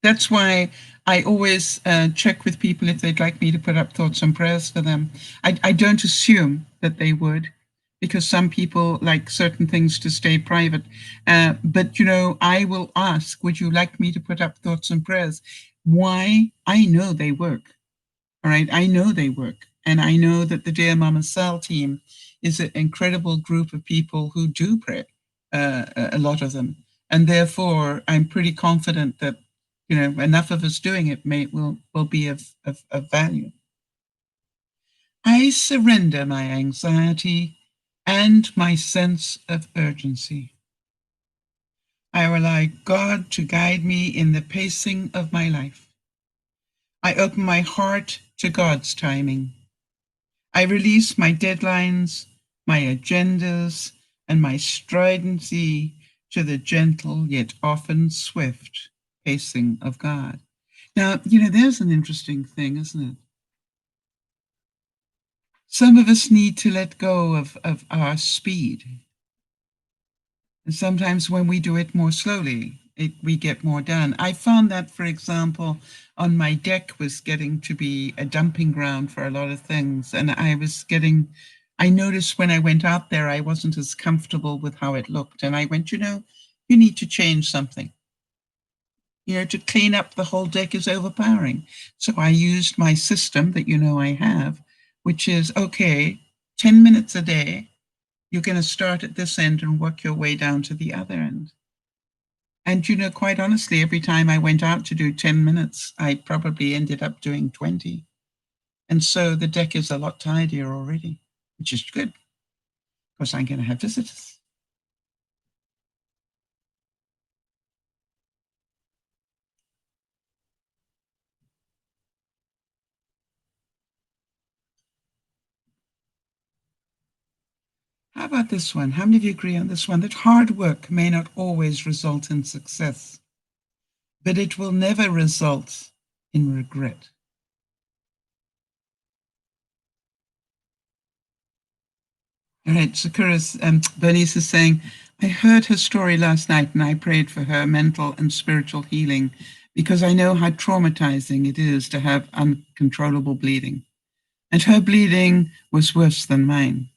That's why I always check with people if they'd like me to put up thoughts and prayers for them. I don't assume that they would, because some people like certain things to stay private. But, I will ask, would you like me to put up thoughts and prayers? Why? I know they work. All right. I know they work. And I know that the DearMamaSal team is an incredible group of people who do pray, a lot of them. And therefore, I'm pretty confident that, enough of us doing it will be of value. I surrender my anxiety and my sense of urgency. I rely God to guide me in the pacing of my life. I open my heart to God's timing. I release my deadlines, my agendas, and my stridency to the gentle yet often swift pacing of God. Now, there's an interesting thing, isn't it? Some of us need to let go of our speed. And sometimes when we do it more slowly, we get more done. I found that, for example, on my deck was getting to be a dumping ground for a lot of things. And I noticed when I went out there, I wasn't as comfortable with how it looked. And I went, you need to change something. To clean up the whole deck is overpowering. So I used my system that I have, which is, okay, 10 minutes a day, you're going to start at this end and work your way down to the other end. And, quite honestly, every time I went out to do 10 minutes, I probably ended up doing 20. And so the deck is a lot tidier already, which is good because I'm going to have visitors. How about this one? How many of you agree on this one? That hard work may not always result in success, but it will never result in regret. All right, Sakura's Bernice is saying, I heard her story last night and I prayed for her mental and spiritual healing because I know how traumatizing it is to have uncontrollable bleeding. And her bleeding was worse than mine.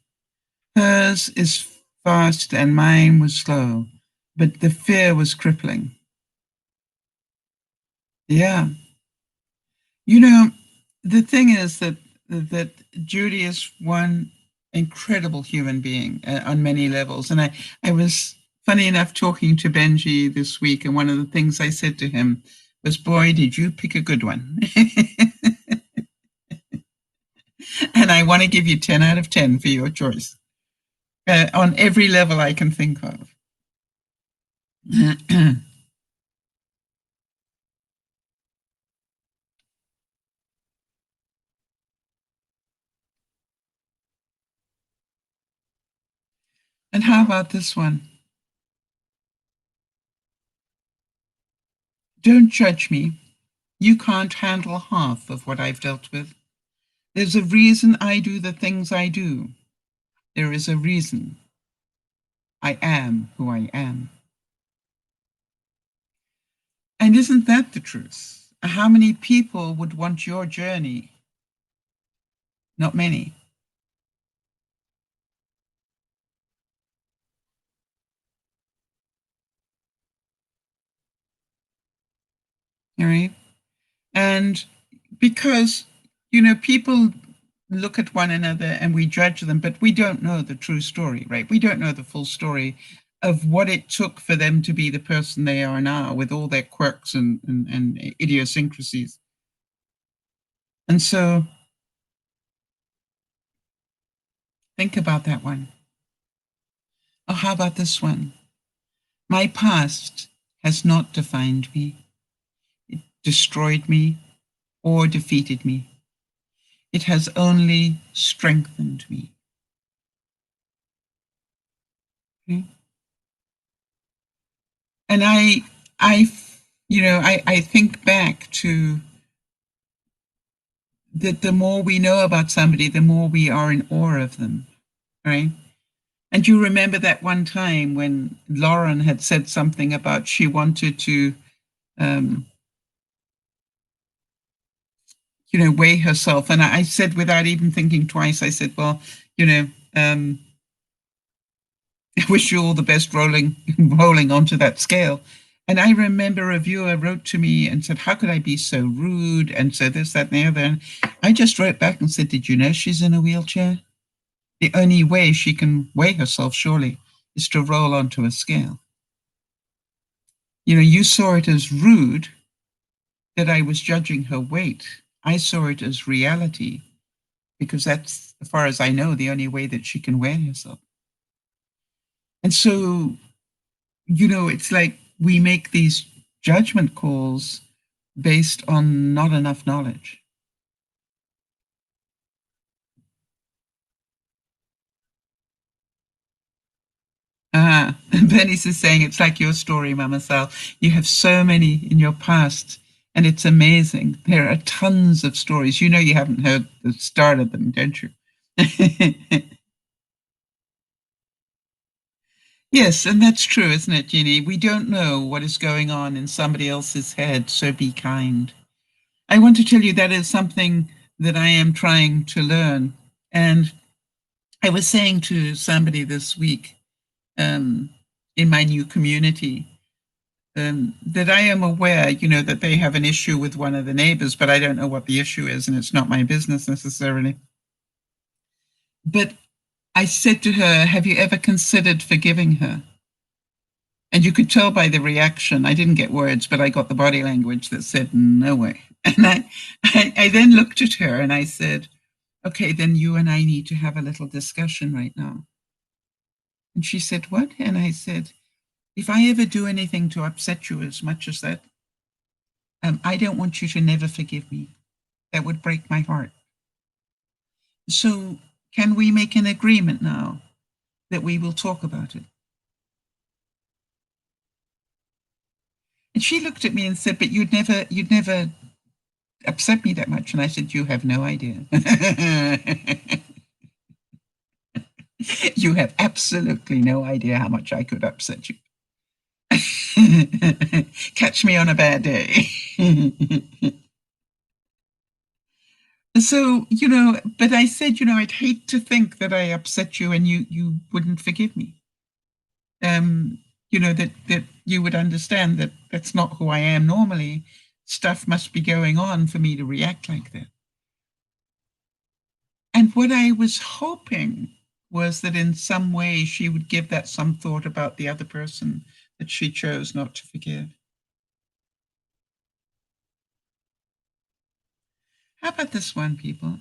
Hers is fast and mine was slow, but the fear was crippling. Yeah. The thing is that Judy is one incredible human being on many levels. And I was, funny enough, talking to Benji this week, and one of the things I said to him was, boy, did you pick a good one. And I want to give you 10 out of 10 for your choice on every level I can think of. And how about this one? Don't judge me. You can't handle half of what I've dealt with. There's a reason I do the things I do. There is a reason I am who I am. And isn't that the truth? How many people would want your journey? Not many. All right. And because, people look at one another and we judge them, but we don't know the true story, right? We don't know the full story of what it took for them to be the person they are now with all their quirks and idiosyncrasies. And so think about that one. Oh, how about this one? My past has not defined me, it destroyed me, or defeated me. It has only strengthened me. Okay? And I, I think back to that the more we know about somebody, the more we are in awe of them, right? And you remember that one time when Lauren had said something about she wanted to, um, weigh herself. And I said, without even thinking twice, I said, well, I wish you all the best rolling onto that scale. And I remember a viewer wrote to me and said, how could I be so rude? And so this, that, and the other. And I just wrote back and said, did you know she's in a wheelchair? The only way she can weigh herself, surely, is to roll onto a scale. You saw it as rude that I was judging her weight. I saw it as reality because that's, as far as I know, the only way that she can weigh herself. And so, it's like we make these judgment calls based on not enough knowledge. Bernice is saying, it's like your story, Mama Sal. You have so many in your past, and it's amazing. There are tons of stories. You haven't heard the start of them, don't you? Yes, and that's true, isn't it, Jeannie? We don't know what is going on in somebody else's head, so be kind. I want to tell you that is something that I am trying to learn. And I was saying to somebody this week in my new community that I am aware, that they have an issue with one of the neighbors, but I don't know what the issue is, and it's not my business necessarily. But I said to her, have you ever considered forgiving her? And you could tell by the reaction, I didn't get words, but I got the body language that said, no way. And I then looked at her and I said, okay, then you and I need to have a little discussion right now. And she said, what? And I said, if I ever do anything to upset you as much as that, I don't want you to never forgive me. That would break my heart. So can we make an agreement now that we will talk about it? And she looked at me and said, but you'd never upset me that much. And I said, you have no idea. You have absolutely no idea how much I could upset you. Catch me on a bad day. So, but I said, I'd hate to think that I upset you and you wouldn't forgive me. That you would understand that that's not who I am normally. Stuff must be going on for me to react like that. And what I was hoping was that in some way she would give that some thought about the other person that she chose not to forgive. How about this one, people?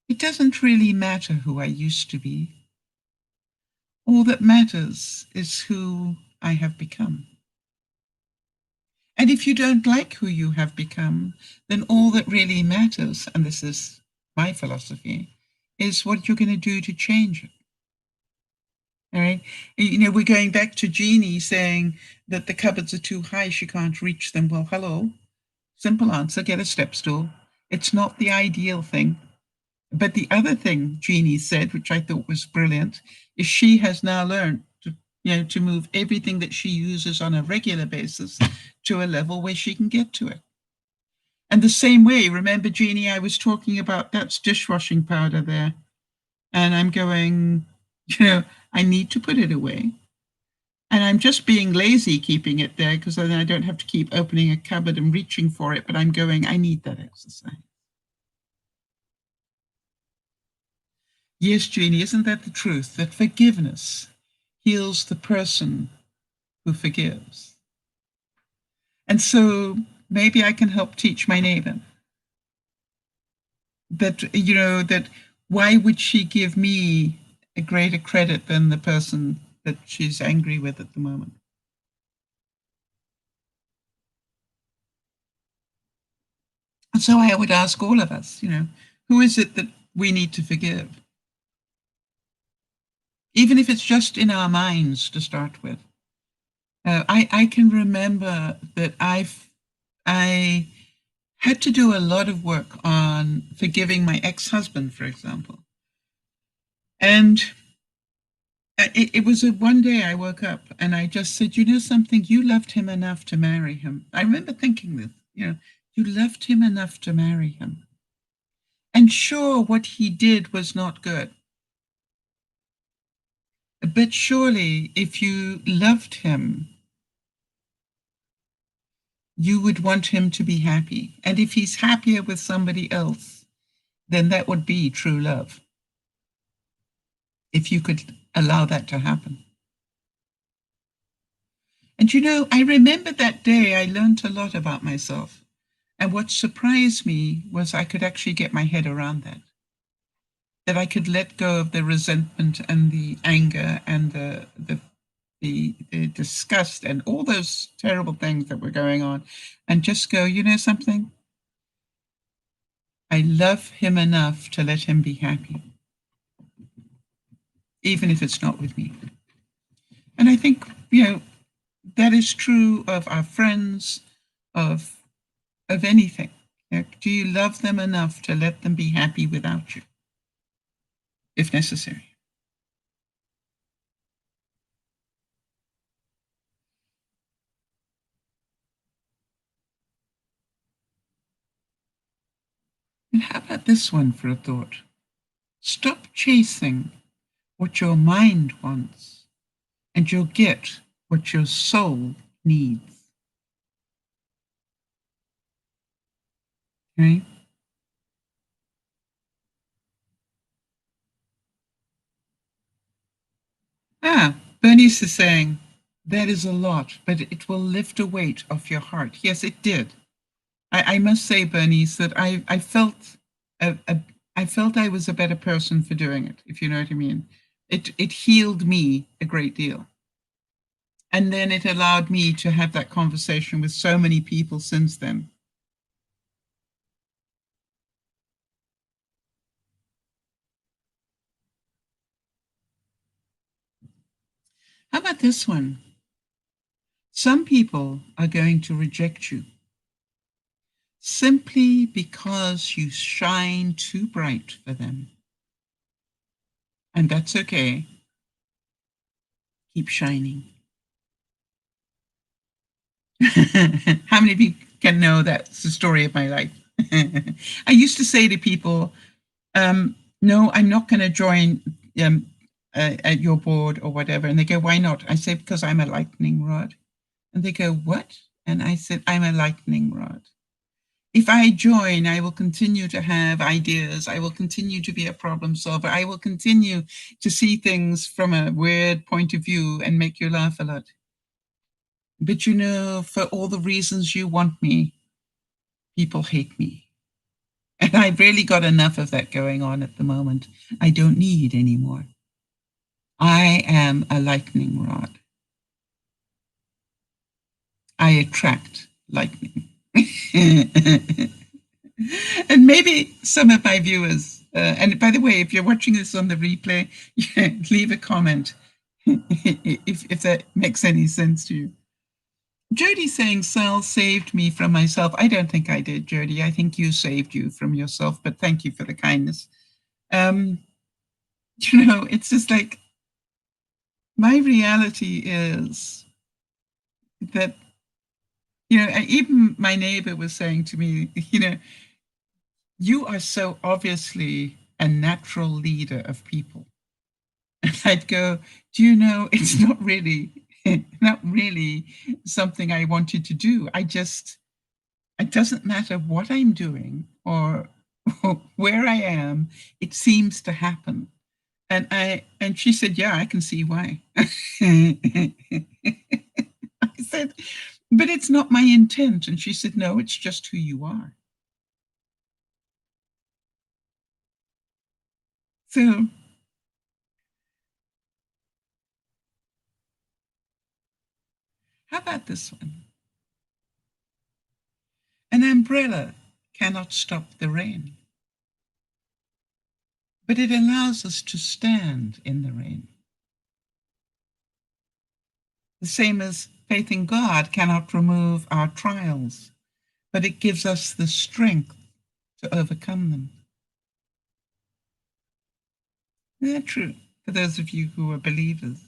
It doesn't really matter who I used to be. All that matters is who I have become. And if you don't like who you have become, then all that really matters, and this is my philosophy, is what you're going to do to change it. All right. We're going back to Jeannie saying that the cupboards are too high, she can't reach them. Well, hello. Simple answer, get a step stool. It's not the ideal thing. But the other thing Jeannie said, which I thought was brilliant, is she has now learned to move everything that she uses on a regular basis to a level where she can get to it. And the same way, remember, Jeannie, I was talking about that's dishwashing powder there. And I'm going, I need to put it away. And I'm just being lazy keeping it there because then I don't have to keep opening a cupboard and reaching for it. But I'm going, I need that exercise. Yes, Jeannie, isn't that the truth? That forgiveness heals the person who forgives. And so maybe I can help teach my neighbor that, that why would she give me a greater credit than the person that she's angry with at the moment? And so I would ask all of us, who is it that we need to forgive? Even if it's just in our minds to start with. I can remember that I had to do a lot of work on forgiving my ex-husband, for example. And it was one day I woke up and I just said, you know something, you loved him enough to marry him. I remember thinking this, you loved him enough to marry him. And sure, what he did was not good. But surely, if you loved him, you would want him to be happy. And if he's happier with somebody else, then that would be true love. If you could allow that to happen. And I remember that day I learned a lot about myself. And what surprised me was I could actually get my head around that I could let go of the resentment and the anger and the disgust and all those terrible things that were going on, and just go, you know something? I love him enough to let him be happy, even if it's not with me. And I think, that is true of our friends, of anything. Do you love them enough to let them be happy without you, if necessary? And how about this one for a thought? Stop chasing what your mind wants, and you'll get what your soul needs. Right? Bernice is saying, that is a lot, but it will lift a weight off your heart. Yes, it did. I must say, Bernice, that I felt I felt I was a better person for doing it, if you know what I mean. It healed me a great deal. And then it allowed me to have that conversation with so many people since then. How about this one? Some people are going to reject you simply because you shine too bright for them. And that's okay. Keep shining. How many people can know that's the story of my life? I used to say to people, no, I'm not going to join at your board or whatever. And they go, why not? I say, because I'm a lightning rod. And they go, what? And I said, I'm a lightning rod. If I join, I will continue to have ideas. I will continue to be a problem solver. I will continue to see things from a weird point of view and make you laugh a lot. But for all the reasons you want me, people hate me. And I've really got enough of that going on at the moment. I don't need any more. I am a lightning rod. I attract lightning. And maybe some of my viewers, and by the way, if you're watching this on the replay, leave a comment if that makes any sense to you. Jody saying, Sal saved me from myself. I don't think I did, Jody. I think you saved you from yourself, but thank you for the kindness. It's just like, my reality is that, even my neighbor was saying to me, you are so obviously a natural leader of people. And I'd go, it's not really, not really something I wanted to do. It doesn't matter what I'm doing or where I am, it seems to happen. And she said, yeah, I can see why. I said, but it's not my intent. And she said, no, it's just who you are. So about this one? An umbrella cannot stop the rain, but it allows us to stand in the rain. The same as faith in God cannot remove our trials, but it gives us the strength to overcome them. Isn't that true for those of you who are believers?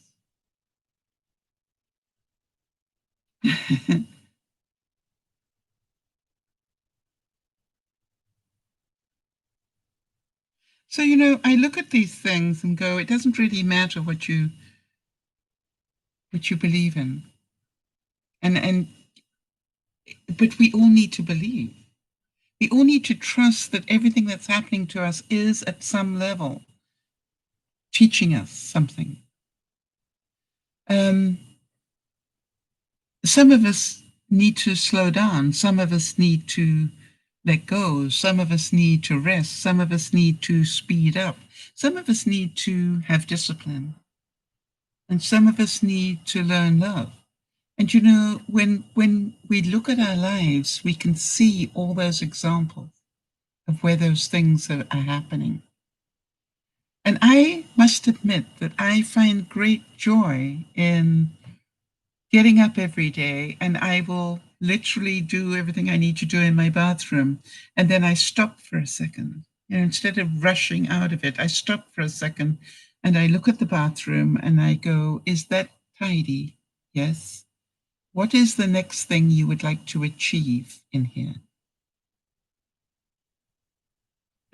So, I look at these things and go, it doesn't really matter what you believe in. But we all need to believe. We all need to trust that everything that's happening to us is at some level teaching us something. Some of us need to slow down. Some of us need to let go. Some of us need to rest. Some of us need to speed up. Some of us need to have discipline. And some of us need to learn love. And when we look at our lives, we can see all those examples of where those things are happening. And I must admit that I find great joy in getting up every day, and I will literally do everything I need to do in my bathroom. And then I stop for a second. Instead of rushing out of it, I stop for a second and I look at the bathroom and I go, is that tidy? Yes. What is the next thing you would like to achieve in here?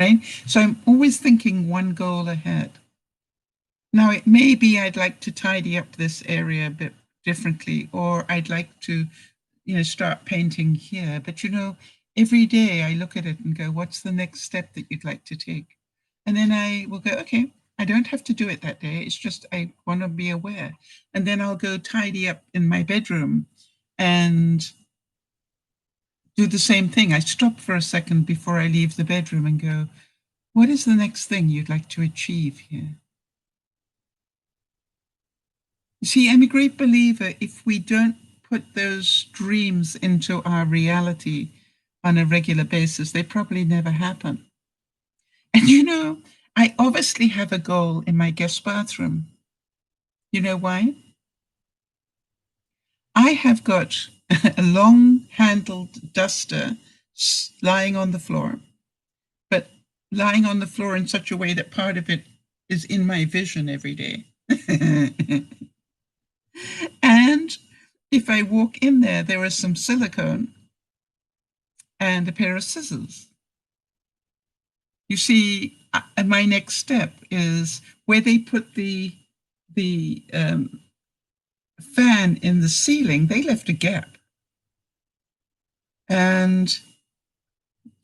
Right? So I'm always thinking one goal ahead. Now, it may be I'd like to tidy up this area a bit differently, or I'd like to, start painting here. But, every day I look at it and go, what's the next step that you'd like to take? And then I will go, okay, I don't have to do it that day. It's just I want to be aware. And then I'll go tidy up in my bedroom and do the same thing. I stop for a second before I leave the bedroom and go, what is the next thing you'd like to achieve here? You see, I'm a great believer if we don't put those dreams into our reality on a regular basis, they probably never happen. And I obviously have a goal in my guest bathroom. You know why? I have got a long-handled duster lying on the floor, but lying on the floor in such a way that part of it is in my vision every day. And if I walk in there, there is some silicone and a pair of scissors. You see, my next step is where they put the fan in the ceiling, they left a gap. And,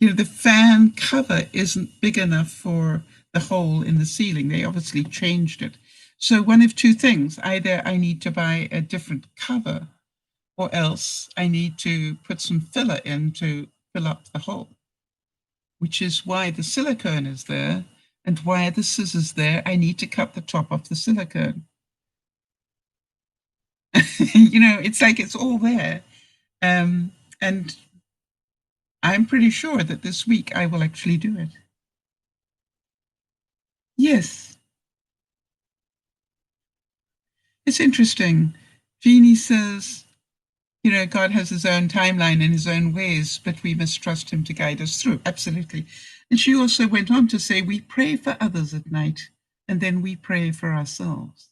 the fan cover isn't big enough for the hole in the ceiling. They obviously changed it. So one of two things, either I need to buy a different cover or else I need to put some filler in to fill up the hole, which is why the silicone is there and why are the scissors there. I need to cut the top off the silicone. It's like it's all there. And I'm pretty sure that this week I will actually do it. Yes. It's interesting. Jeannie says, God has his own timeline and his own ways, but we must trust him to guide us through. Absolutely. And she also went on to say, we pray for others at night, and then we pray for ourselves.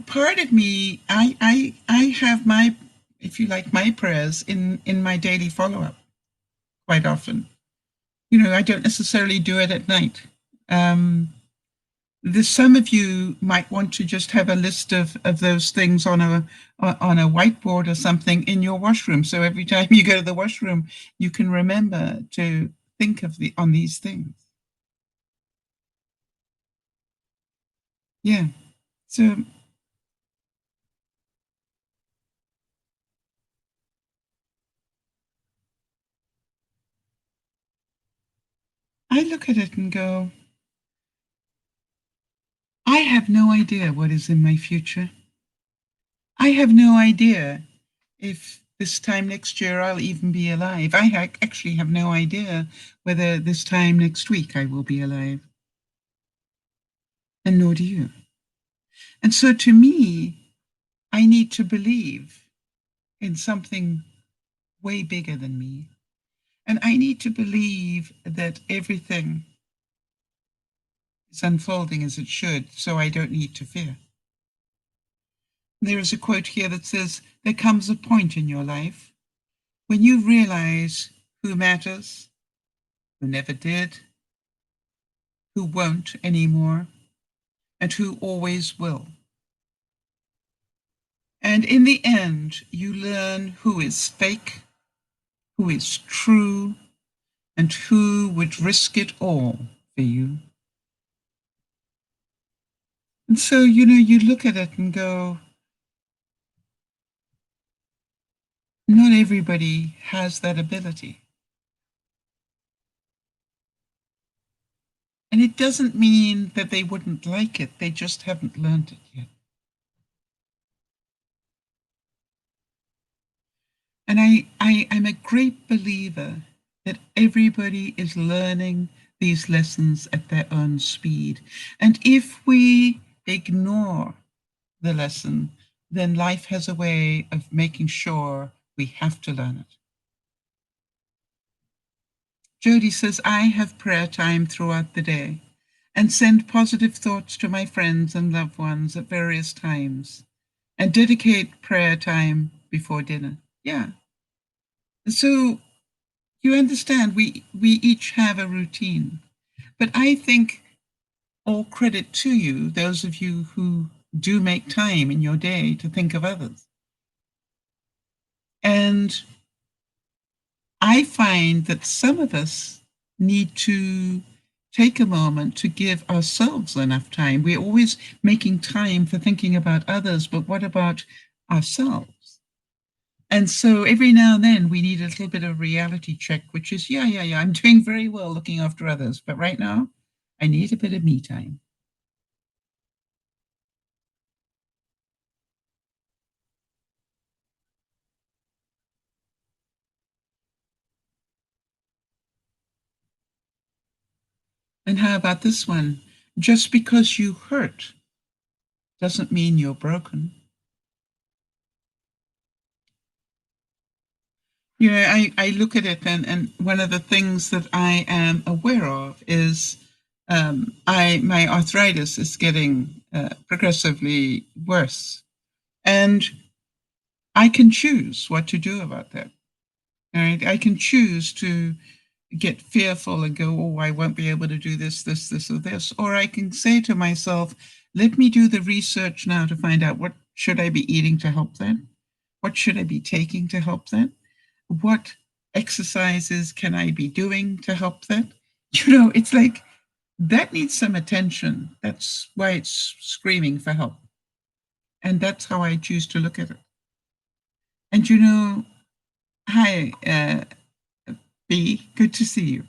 Part of me, I have my, if you like, my prayers in my daily follow-up quite often. I don't necessarily do it at night. Some of you might want to just have a list of those things on a whiteboard or something in your washroom. So every time you go to the washroom, you can remember to think on these things. Yeah. So I look at it and go, I have no idea what is in my future. I have no idea if this time next year I'll even be alive. I actually have no idea whether this time next week I will be alive. And nor do you. And so to me, I need to believe in something way bigger than me. And I need to believe that everything is unfolding as it should, so I don't need to fear. There is a quote here that says, there comes a point in your life when you realize who matters, who never did, who won't anymore, and who always will. And in the end, you learn who is fake, who is true, and who would risk it all for you. And so, you look at it and go, not everybody has that ability. And it doesn't mean that they wouldn't like it. They just haven't learned it yet. And I'm a great believer that everybody is learning these lessons at their own speed. And if we ignore the lesson, then life has a way of making sure we have to learn it. Jody says, I have prayer time throughout the day and send positive thoughts to my friends and loved ones at various times and dedicate prayer time before dinner. Yeah. So you understand, we each have a routine. But I think all credit to you, those of you who do make time in your day to think of others. And I find that some of us need to take a moment to give ourselves enough time. We're always making time for thinking about others, but what about ourselves? And so every now and then we need a little bit of reality check, which is, yeah, I'm doing very well looking after others, but right now I need a bit of me time. And how about this one? Just because you hurt doesn't mean you're broken. I look at it and one of the things that I am aware of is my arthritis is getting progressively worse. And I can choose what to do about that. Right? I can choose to get fearful and go, oh, I won't be able to do this, or this. Or I can say to myself, let me do the research now to find out what should I be eating to help that? What should I be taking to help that? What exercises can I be doing to help that? It's like that needs some attention. That's why it's screaming for help. And that's how I choose to look at it. And hi, B, good to see you.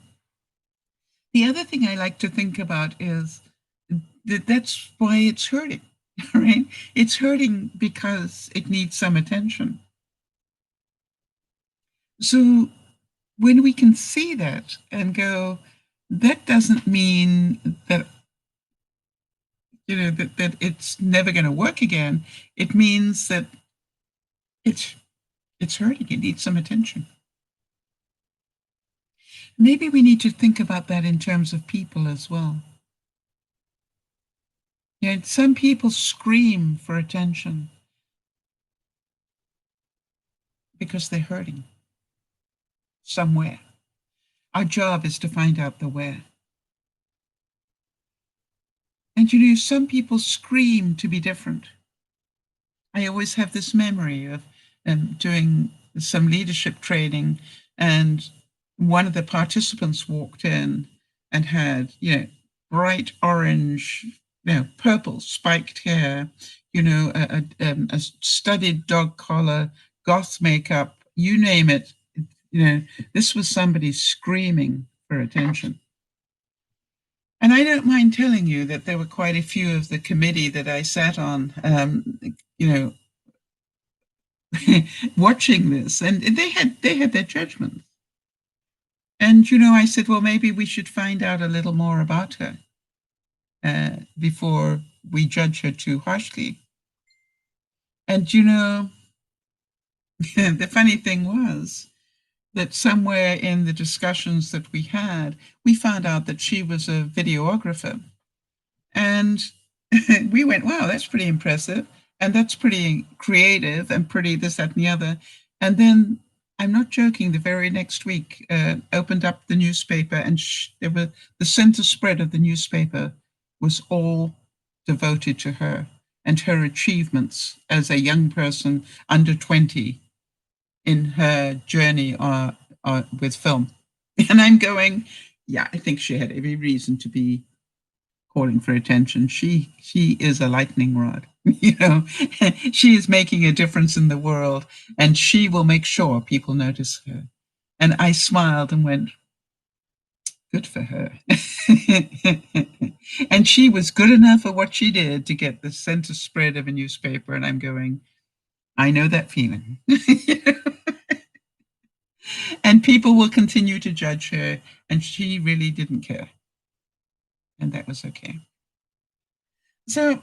The other thing I like to think about is that's why it's hurting, right? It's hurting because it needs some attention. So when we can see that and go, that doesn't mean that that it's never going to work again. It means that it's hurting. It needs some attention. Maybe we need to think about that in terms of people as well. Some people scream for attention because they're hurting somewhere. Our job is to find out the where. And some people scream to be different. I always have this memory of doing some leadership training, and one of the participants walked in and had, bright orange, purple spiked hair, a studded dog collar, goth makeup, you name it. This was somebody screaming for attention. And I don't mind telling you that there were quite a few of the committee that I sat on, you know, watching this, and they had their judgments. And I said, well, maybe we should find out a little more about her before we judge her too harshly. And the funny thing was that somewhere in the discussions that we had, we found out that she was a videographer. And we went, wow, that's pretty impressive. And that's pretty creative and pretty this, that, and the other. And then, I'm not joking, the very next week, opened up the newspaper, and the center spread of the newspaper was all devoted to her and her achievements as a young person under 20 in her journey with film. And I'm going, yeah, I think she had every reason to be calling for attention. She is a lightning rod. She is making a difference in the world, and she will make sure people notice her. And I smiled and went, good for her. And she was good enough at what she did to get the center spread of a newspaper. And I'm going, I know that feeling. And people will continue to judge her, and she really didn't care. And that was okay. So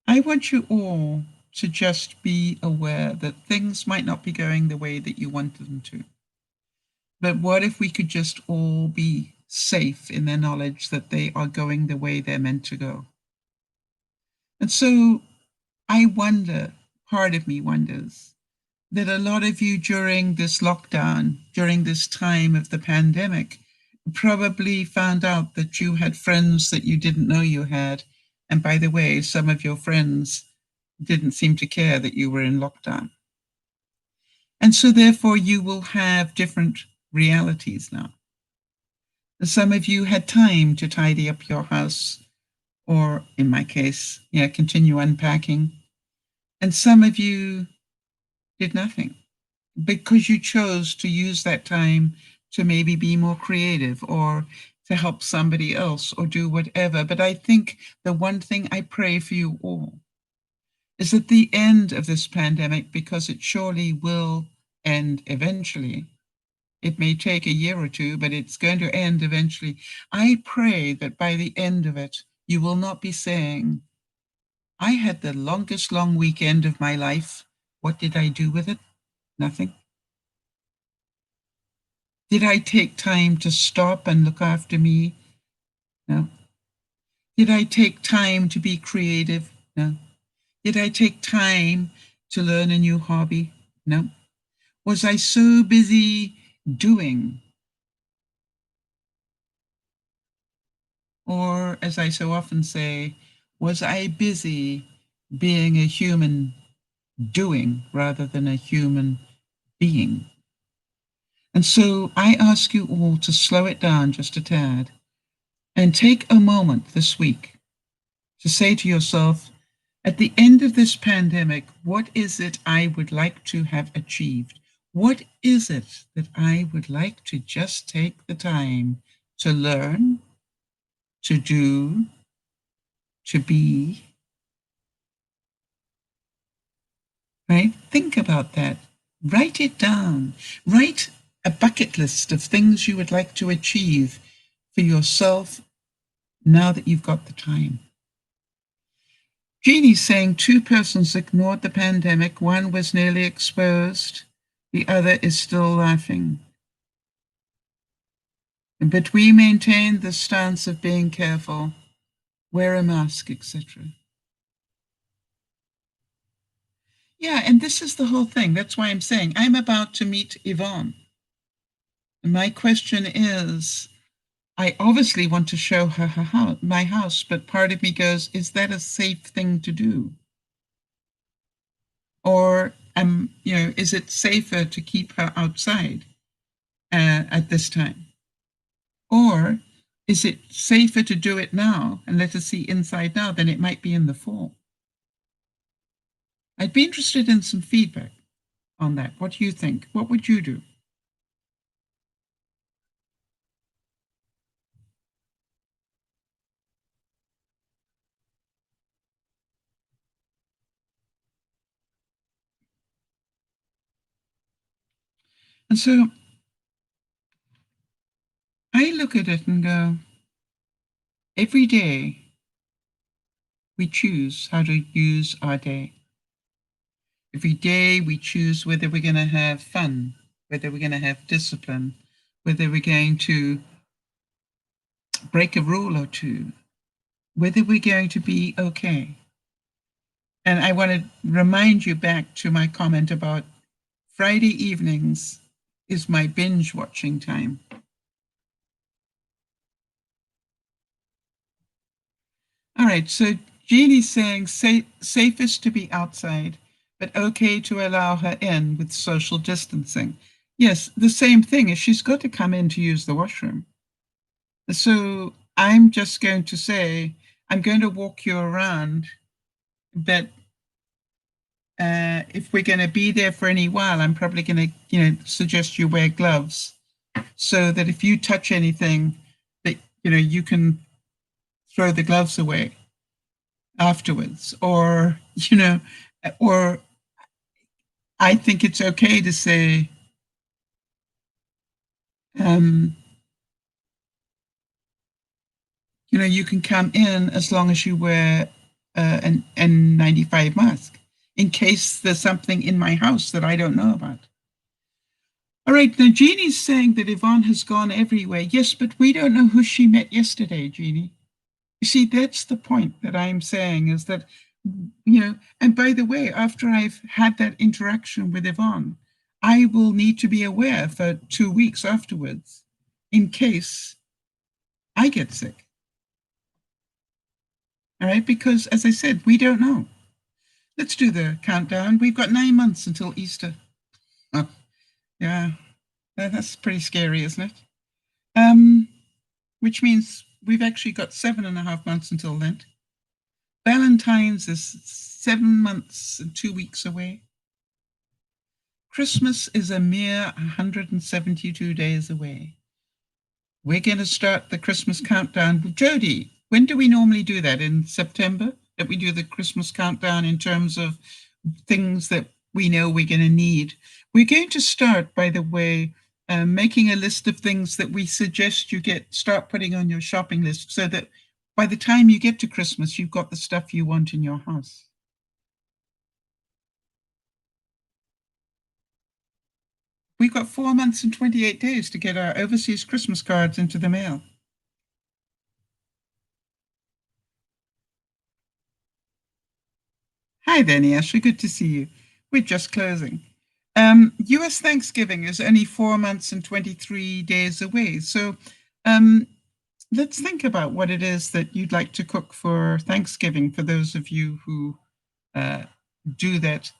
I want you all to just be aware that things might not be going the way that you want them to. But what if we could just all be safe in their knowledge that they are going the way they're meant to go? And so I wonder, part of me wonders, that a lot of you during this lockdown, during this time of the pandemic, probably found out that you had friends that you didn't know you had. And by the way, some of your friends didn't seem to care that you were in lockdown. And so therefore you will have different realities now. Some of you had time to tidy up your house, or in my case, continue unpacking. And some of you did nothing because you chose to use that time to maybe be more creative or to help somebody else or do whatever. But I think the one thing I pray for you all is at the end of this pandemic, because it surely will end eventually. It may take a year or two, but it's going to end eventually. I pray that by the end of it, you will not be saying, I had the longest long weekend of my life. What did I do with it? Nothing. Did I take time to stop and look after me? No. Did I take time to be creative? No. Did I take time to learn a new hobby? No. Was I so busy doing? Or, as I so often say, was I busy being a human doing rather than a human being? And so I ask you all to slow it down just a tad and take a moment this week to say to yourself, at the end of this pandemic, what is it I would like to have achieved? What is it that I would like to just take the time to learn, to do, to be? Right? Think about that. Write it down. Write a bucket list of things you would like to achieve for yourself now that you've got the time. Jeannie's saying 2 persons ignored the pandemic. One was nearly exposed. The other is still laughing. But we maintained the stance of being careful, wear a mask, etc. Yeah, and this is the whole thing. That's why I'm saying I'm about to meet Yvonne. And my question is, I obviously want to show her my house, but part of me goes, is that a safe thing to do? Or, is it safer to keep her outside at this time? Or is it safer to do it now and let us see inside now than it might be in the fall? I'd be interested in some feedback on that. What do you think? What would you do? And so I look at it and go, every day we choose how to use our day. Every day we choose whether we're going to have fun, whether we're going to have discipline, whether we're going to break a rule or two, whether we're going to be okay. And I want to remind you back to my comment about Friday evenings is my binge watching time. All right, so Jeannie's saying safest to be outside, but okay to allow her in with social distancing. Yes, the same thing is she's got to come in to use the washroom. So I'm just going to say, I'm going to walk you around, but if we're going to be there for any while, I'm probably going to, suggest you wear gloves so that if you touch anything, that, you can throw the gloves away afterwards, or I think it's okay to say, you can come in as long as you wear an N95 mask in case there's something in my house that I don't know about. All right, now Jeannie's saying that Yvonne has gone everywhere. Yes, but we don't know who she met yesterday, Jeannie. You see, that's the point that I'm saying is that, and by the way, after I've had that interaction with Yvonne, I will need to be aware for 2 weeks afterwards in case I get sick. All right, because as I said, we don't know. Let's do the countdown. We've got 9 months until Easter. Oh, yeah, that's pretty scary, isn't it? Which means we've actually got 7.5 months until Lent. Valentine's is 7 months and 2 weeks away. Christmas is a mere 172 days away. We're going to start the Christmas countdown. Jody, when do we normally do that? In September? That we do the Christmas countdown in terms of things that we know we're going to need. We're going to start, by the way, making a list of things that we suggest you start putting on your shopping list so that by the time you get to Christmas, you've got the stuff you want in your house. We've got 4 months and 28 days to get our overseas Christmas cards into the mail. Hi there, Niasha. Good to see you. We're just closing. US Thanksgiving is only 4 months and 23 days away. So let's think about what it is that you'd like to cook for Thanksgiving for those of you who do that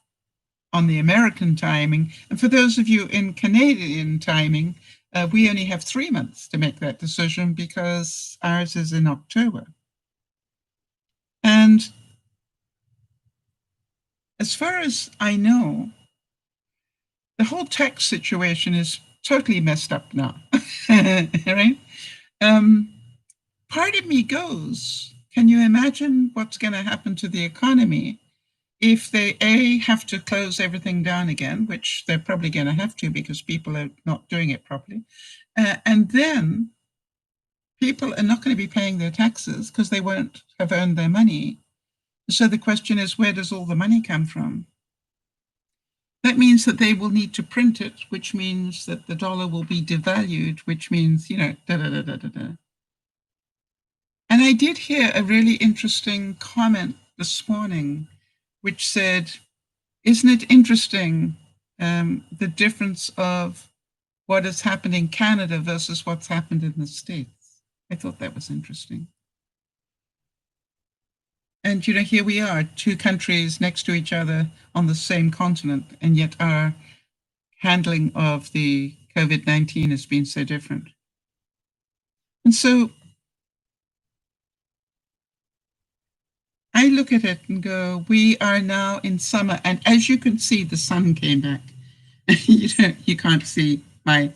on the American timing. And for those of you in Canadian timing, we only have 3 months to make that decision because ours is in October. And as far as I know, the whole tax situation is totally messed up now, right? Part of me goes, can you imagine what's going to happen to the economy if they, have to close everything down again, which they're probably going to have to because people are not doing it properly. And then people are not going to be paying their taxes because they won't have earned their money. So the question is, where does all the money come from? That means that they will need to print it, which means that the dollar will be devalued, which means, da, da, da, da, da, da. And I did hear a really interesting comment this morning, which said, isn't it interesting, the difference of what has happened in Canada versus what's happened in the States? I thought that was interesting. And, here we are, 2 countries next to each other on the same continent, and yet our handling of the COVID-19 has been so different. And so I look at it and go, we are now in summer. And as you can see, the sun came back. You can't see my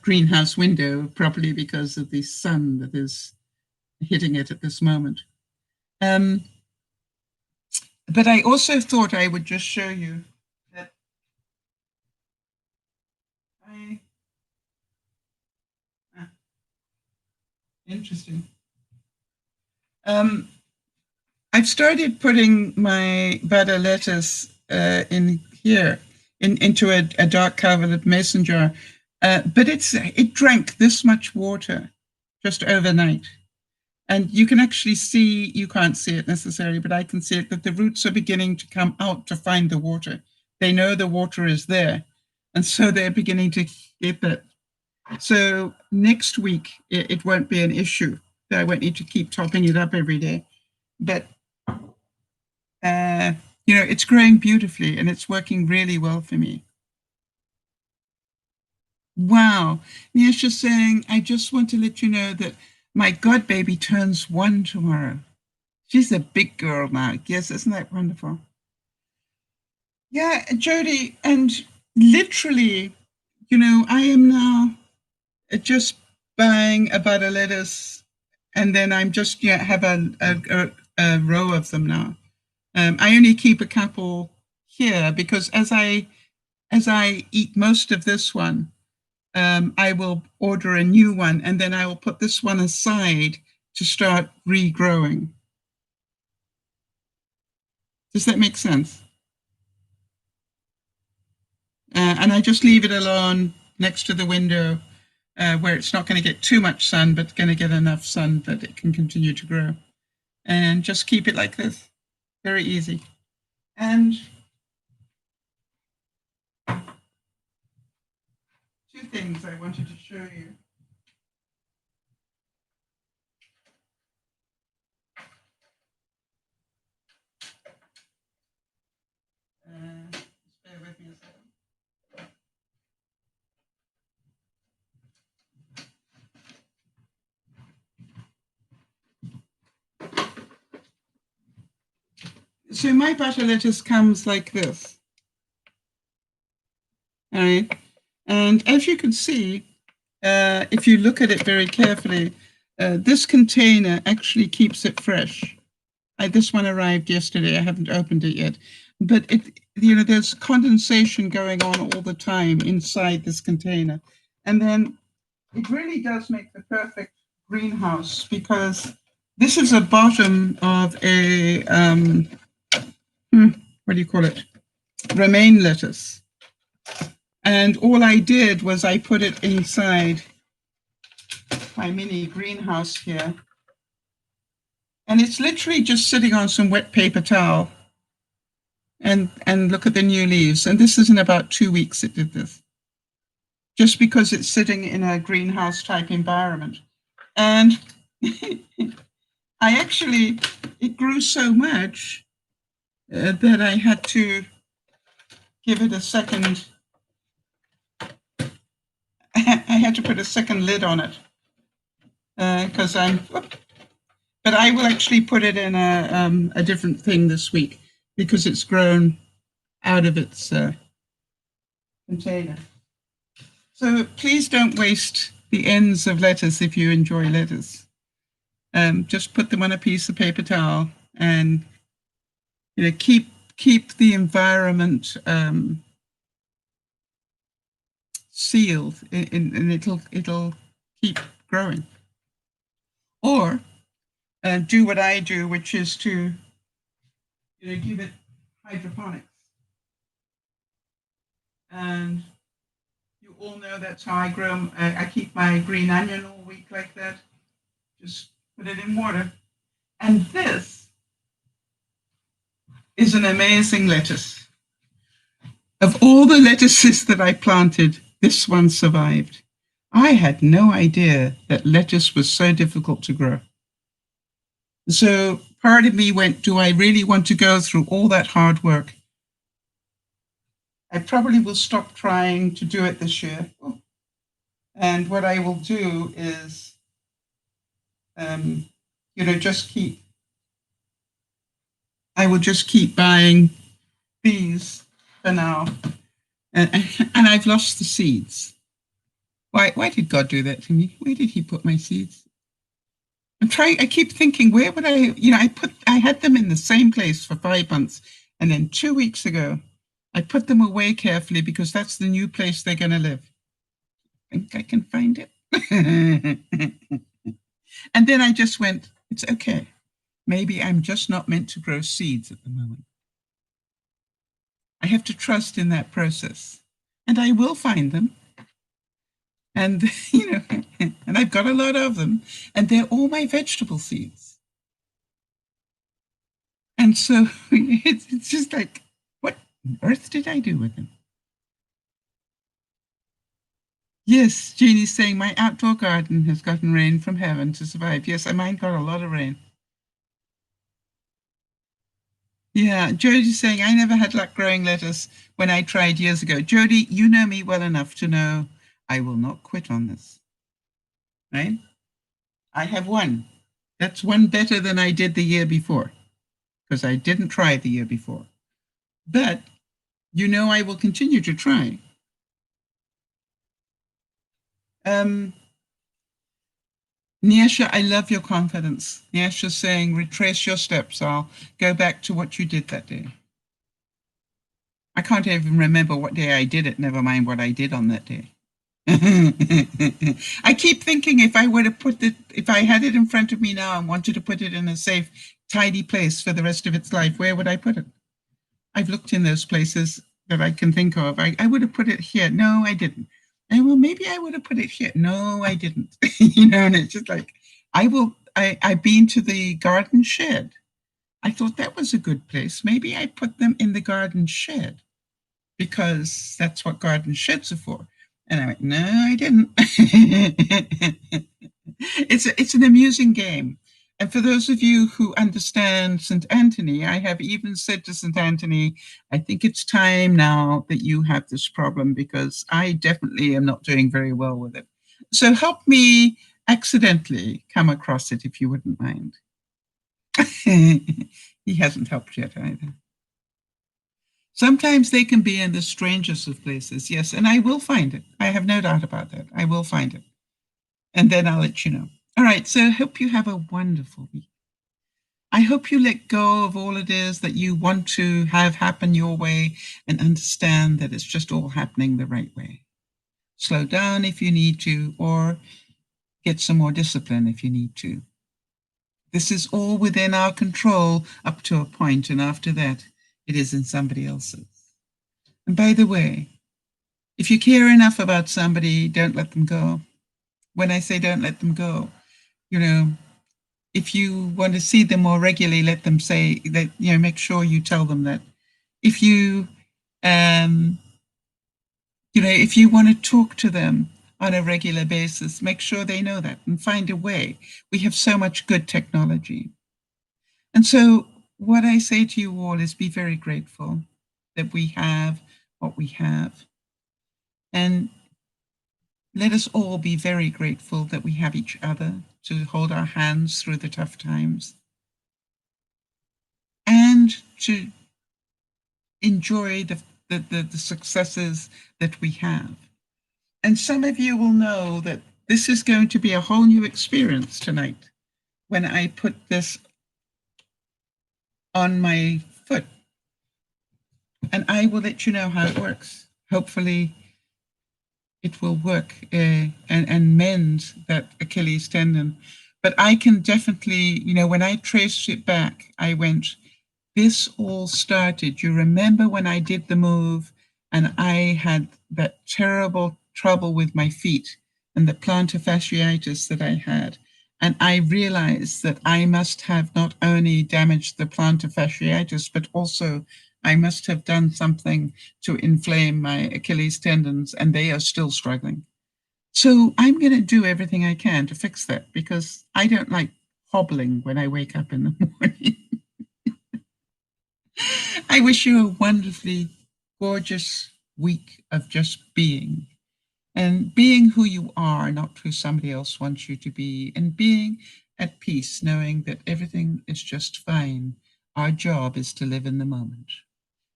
greenhouse window properly because of the sun that is hitting it at this moment. But I also thought I would just show you that Interesting. I've started putting my butter lettuce in here, into a dark carbonated mason jar, but it drank this much water just overnight. And you can actually see, you can't see it necessarily, but I can see it, that the roots are beginning to come out to find the water. They know the water is there, and so they're beginning to get it. So next week, it won't be an issue. I won't need to keep topping it up every day. But it's growing beautifully and it's working really well for me. Wow. Nisha's saying, I just want to let you know that my god baby turns 1 tomorrow. She's a big girl now. Yes, isn't that wonderful? Yeah, Jody, and literally, I am now just buying a butter lettuce, and then I'm just have a row of them now. I only keep a couple here because as I eat most of this one, I will order a new one, and then I will put this one aside to start regrowing. Does that make sense? And I just leave it alone next to the window where it's not going to get too much sun, but going to get enough sun that it can continue to grow. And just keep it like this. Very easy. And two things I wanted to show you. Just bear with me a second. So my butter lettuce comes like this. All right. And as you can see, if you look at it very carefully, this container actually keeps it fresh. This one arrived yesterday. I haven't opened it yet. But there's condensation going on all the time inside this container. And then it really does make the perfect greenhouse because this is a bottom of a, what do you call it? Romaine lettuce. And all I did was I put it inside my mini greenhouse here. And it's literally just sitting on some wet paper towel. And look at the new leaves. And this is in about 2 weeks it did this. Just because it's sitting in a greenhouse type environment. And it grew so much that I had to give it a second. I had to put a second lid on it because but I will actually put it in a different thing this week because it's grown out of its container. So please don't waste the ends of lettuce if you enjoy lettuce. Just put them on a piece of paper towel and keep the environment sealed, and it'll keep growing. Or do what I do, which is to give it hydroponics. And you all know that's how I grow. I keep my green onion all week like that. Just put it in water. And this is an amazing lettuce. Of all the lettuces that I planted, this one survived. I had no idea that lettuce was so difficult to grow. So part of me went, do I really want to go through all that hard work? I probably will stop trying to do it this year. And what I will do is, I will just keep buying these for now. And I've lost the seeds. Why did God do that to me? Where did he put my seeds? I keep thinking, where would I had them in the same place for 5 months. And then 2 weeks ago, I put them away carefully because that's the new place they're going to live. think I can find it. And then I just went, it's okay. Maybe I'm just not meant to grow seeds at the moment. I have to trust in that process. And I will find them. And, and I've got a lot of them. And they're all my vegetable seeds. And so it's just like, what on earth did I do with them? Yes, Jeannie's saying my outdoor garden has gotten rain from heaven to survive. Yes, mine got a lot of rain. Yeah, Jodie's saying I never had luck growing lettuce when I tried years ago. Jodie, you know me well enough to know I will not quit on this. Right? I have one. That's one better than I did the year before because I didn't try the year before. But I will continue to try. Niesha, I love your confidence. Niesha's saying, retrace your steps. I'll go back to what you did that day. I can't even remember what day I did it, never mind what I did on that day. I keep thinking if I had it in front of me now and wanted to put it in a safe, tidy place for the rest of its life, where would I put it? I've looked in those places that I can think of. I would have put it here. No, I didn't. And well, maybe I would have put it here. No, I didn't. And it's just like, I've been to the garden shed. I thought that was a good place. Maybe I put them in the garden shed because that's what garden sheds are for. And I went, no, I didn't. It's an amusing game. And for those of you who understand St. Anthony, I have even said to St. Anthony, I think it's time now that you have this problem because I definitely am not doing very well with it. So help me accidentally come across it if you wouldn't mind. He hasn't helped yet either. Sometimes they can be in the strangest of places, yes, and I will find it. I have no doubt about that. I will find it. And then I'll let you know. All right, so I hope you have a wonderful week. I hope you let go of all it is that you want to have happen your way and understand that it's just all happening the right way. Slow down if you need to, or get some more discipline if you need to. This is all within our control up to a point, and after that, it is in somebody else's. And by the way, if you care enough about somebody, don't let them go. When I say don't let them go, if you want to see them more regularly, let them say that, make sure you tell them that. If you, if you want to talk to them on a regular basis, make sure they know that and find a way. We have so much good technology. And so what I say to you all is be very grateful that we have what we have. And let us all be very grateful that we have each other to hold our hands through the tough times and to enjoy the successes that we have. And some of you will know that this is going to be a whole new experience tonight when I put this on my foot. And I will let you know how it works. Hopefully it will work and mend that Achilles tendon. But I can definitely, when I traced it back, I went, this all started. You remember when I did the move and I had that terrible trouble with my feet and the plantar fasciitis that I had. And I realized that I must have not only damaged the plantar fasciitis, but also I must have done something to inflame my Achilles tendons, and they are still struggling. So I'm going to do everything I can to fix that because I don't like hobbling when I wake up in the morning. I wish you a wonderfully gorgeous week of just being. And being who you are, not who somebody else wants you to be, and being at peace, knowing that everything is just fine. Our job is to live in the moment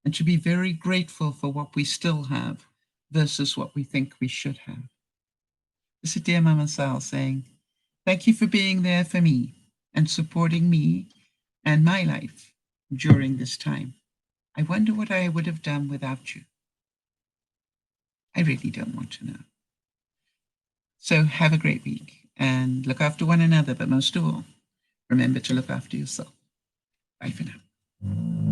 and to be very grateful for what we still have versus what we think we should have. This is Dear Mama Sal saying, thank you for being there for me and supporting me and my life during this time. I wonder what I would have done without you. I really don't want to know. So have a great week and look after one another, but most of all, remember to look after yourself. Bye for now.